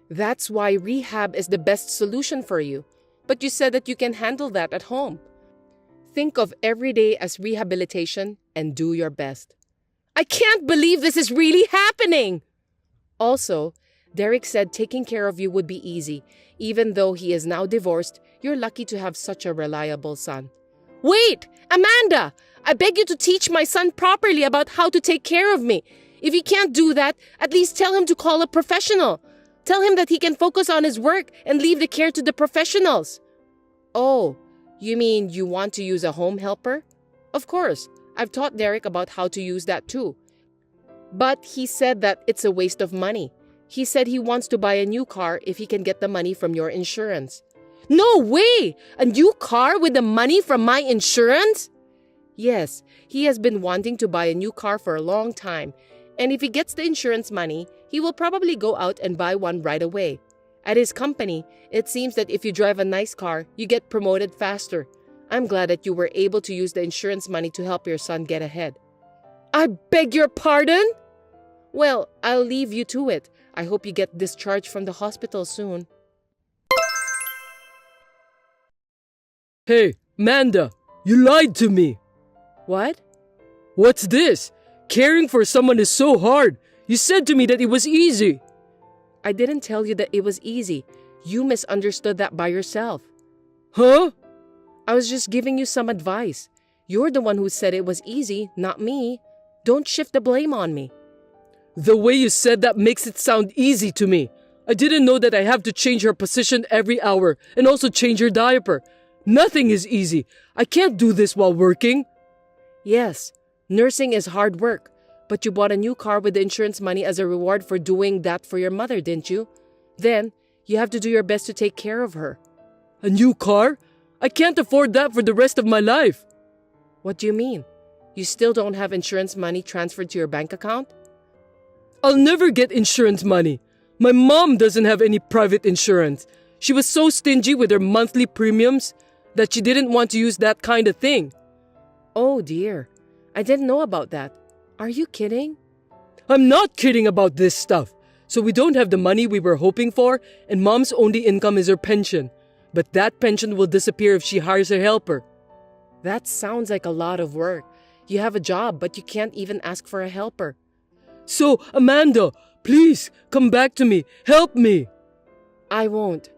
That's why rehab is the best solution for you. But you said that you can handle that at home. Think of every day as rehabilitation and do your best. I can't believe this is really happening! Also, Derek said taking care of you would be easy. Even though he is now divorced, you're lucky to have such a reliable son. Wait! Amanda! I beg you to teach my son properly about how to take care of me. If you can't do that, at least tell him to call a professional. Tell him that he can focus on his work and leave the care to the professionals. Oh, you mean you want to use a home helper? Of course, I've taught Derek about how to use that too. But he said that it's a waste of money. He said he wants to buy a new car if he can get the money from your insurance. No way! A new car with the money from my insurance? Yes, he has been wanting to buy a new car for a long time. And if he gets the insurance money, he will probably go out and buy one right away. At his company, it seems that if you drive a nice car, you get promoted faster. I'm glad that you were able to use the insurance money to help your son get ahead. I beg your pardon? Well, I'll leave you to it. I hope you get discharged from the hospital soon. Hey, Amanda, you lied to me. What? What's this? Caring for someone is so hard. You said to me that it was easy. I didn't tell you that it was easy. You misunderstood that by yourself. Huh? I was just giving you some advice. You're the one who said it was easy, not me. Don't shift the blame on me. The way you said that makes it sound easy to me. I didn't know that I have to change her position every hour and also change her diaper. Nothing is easy. I can't do this while working. Yes, nursing is hard work. But you bought a new car with the insurance money as a reward for doing that for your mother, didn't you? Then, you have to do your best to take care of her. A new car? I can't afford that for the rest of my life. What do you mean? You still don't have insurance money transferred to your bank account? I'll never get insurance money. My mom doesn't have any private insurance. She was so stingy with her monthly premiums that she didn't want to use that kind of thing. Oh dear, I didn't know about that. Are you kidding? I'm not kidding about this stuff. So we don't have the money we were hoping for, and mom's only income is her pension. But that pension will disappear if she hires a helper. That sounds like a lot of work. You have a job, but you can't even ask for a helper. So, Amanda, please, come back to me. Help me. I won't.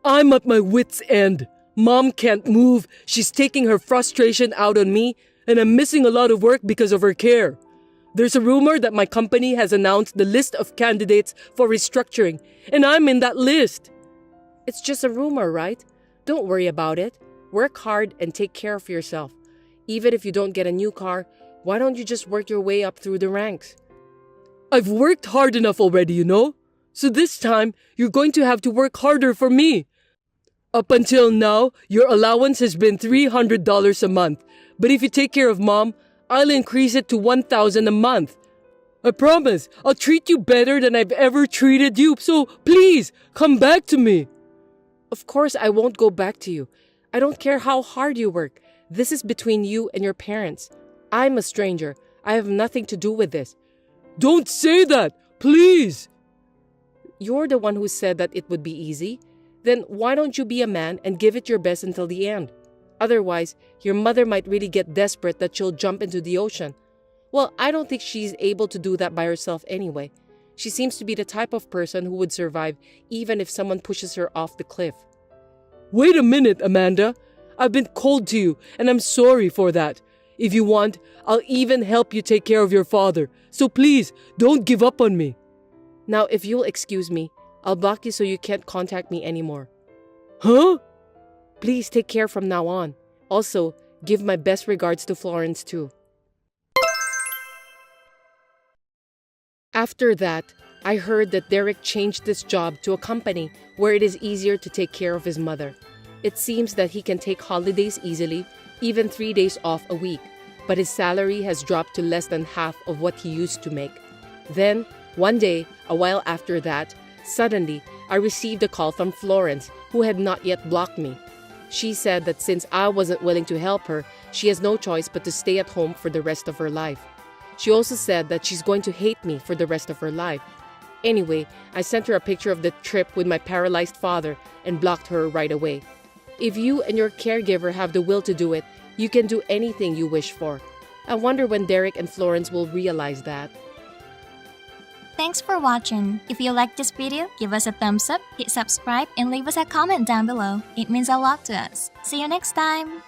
I'm at my wit's end. Mom can't move. She's taking her frustration out on me, and I'm missing a lot of work because of her care. There's a rumor that my company has announced the list of candidates for restructuring, and I'm in that list. It's just a rumor, right? Don't worry about it. Work hard and take care of yourself. Even if you don't get a new car, why don't you just work your way up through the ranks? I've worked hard enough already, you know? So this time, you're going to have to work harder for me. Up until now, your allowance has been $300 a month. But if you take care of Mom, I'll increase it to $1,000 a month. I promise, I'll treat you better than I've ever treated you. So please, come back to me. Of course, I won't go back to you. I don't care how hard you work. This is between you and your parents. I'm a stranger. I have nothing to do with this. Don't say that, please. You're the one who said that it would be easy. Then why don't you be a man and give it your best until the end? Otherwise, your mother might really get desperate that she'll jump into the ocean. Well, I don't think she's able to do that by herself anyway. She seems to be the type of person who would survive even if someone pushes her off the cliff. Wait a minute, Amanda. I've been cold to you, and I'm sorry for that. If you want, I'll even help you take care of your father. So please, don't give up on me. Now, if you'll excuse me, I'll block you so you can't contact me anymore. Huh? Please take care from now on. Also, give my best regards to Florence too. After that, I heard that Derek changed this job to a company where it is easier to take care of his mother. It seems that he can take holidays easily, even 3 days off a week, but his salary has dropped to less than half of what he used to make. Then, one day, a while after that, suddenly, I received a call from Florence, who had not yet blocked me. She said that since I wasn't willing to help her, she has no choice but to stay at home for the rest of her life. She also said that she's going to hate me for the rest of her life. Anyway, I sent her a picture of the trip with my paralyzed father and blocked her right away. If you and your caregiver have the will to do it, you can do anything you wish for. I wonder when Derek and Florence will realize that. Thanks for watching. If you liked this video, give us a thumbs up, hit subscribe, and leave us a comment down below. It means a lot to us. See you next time!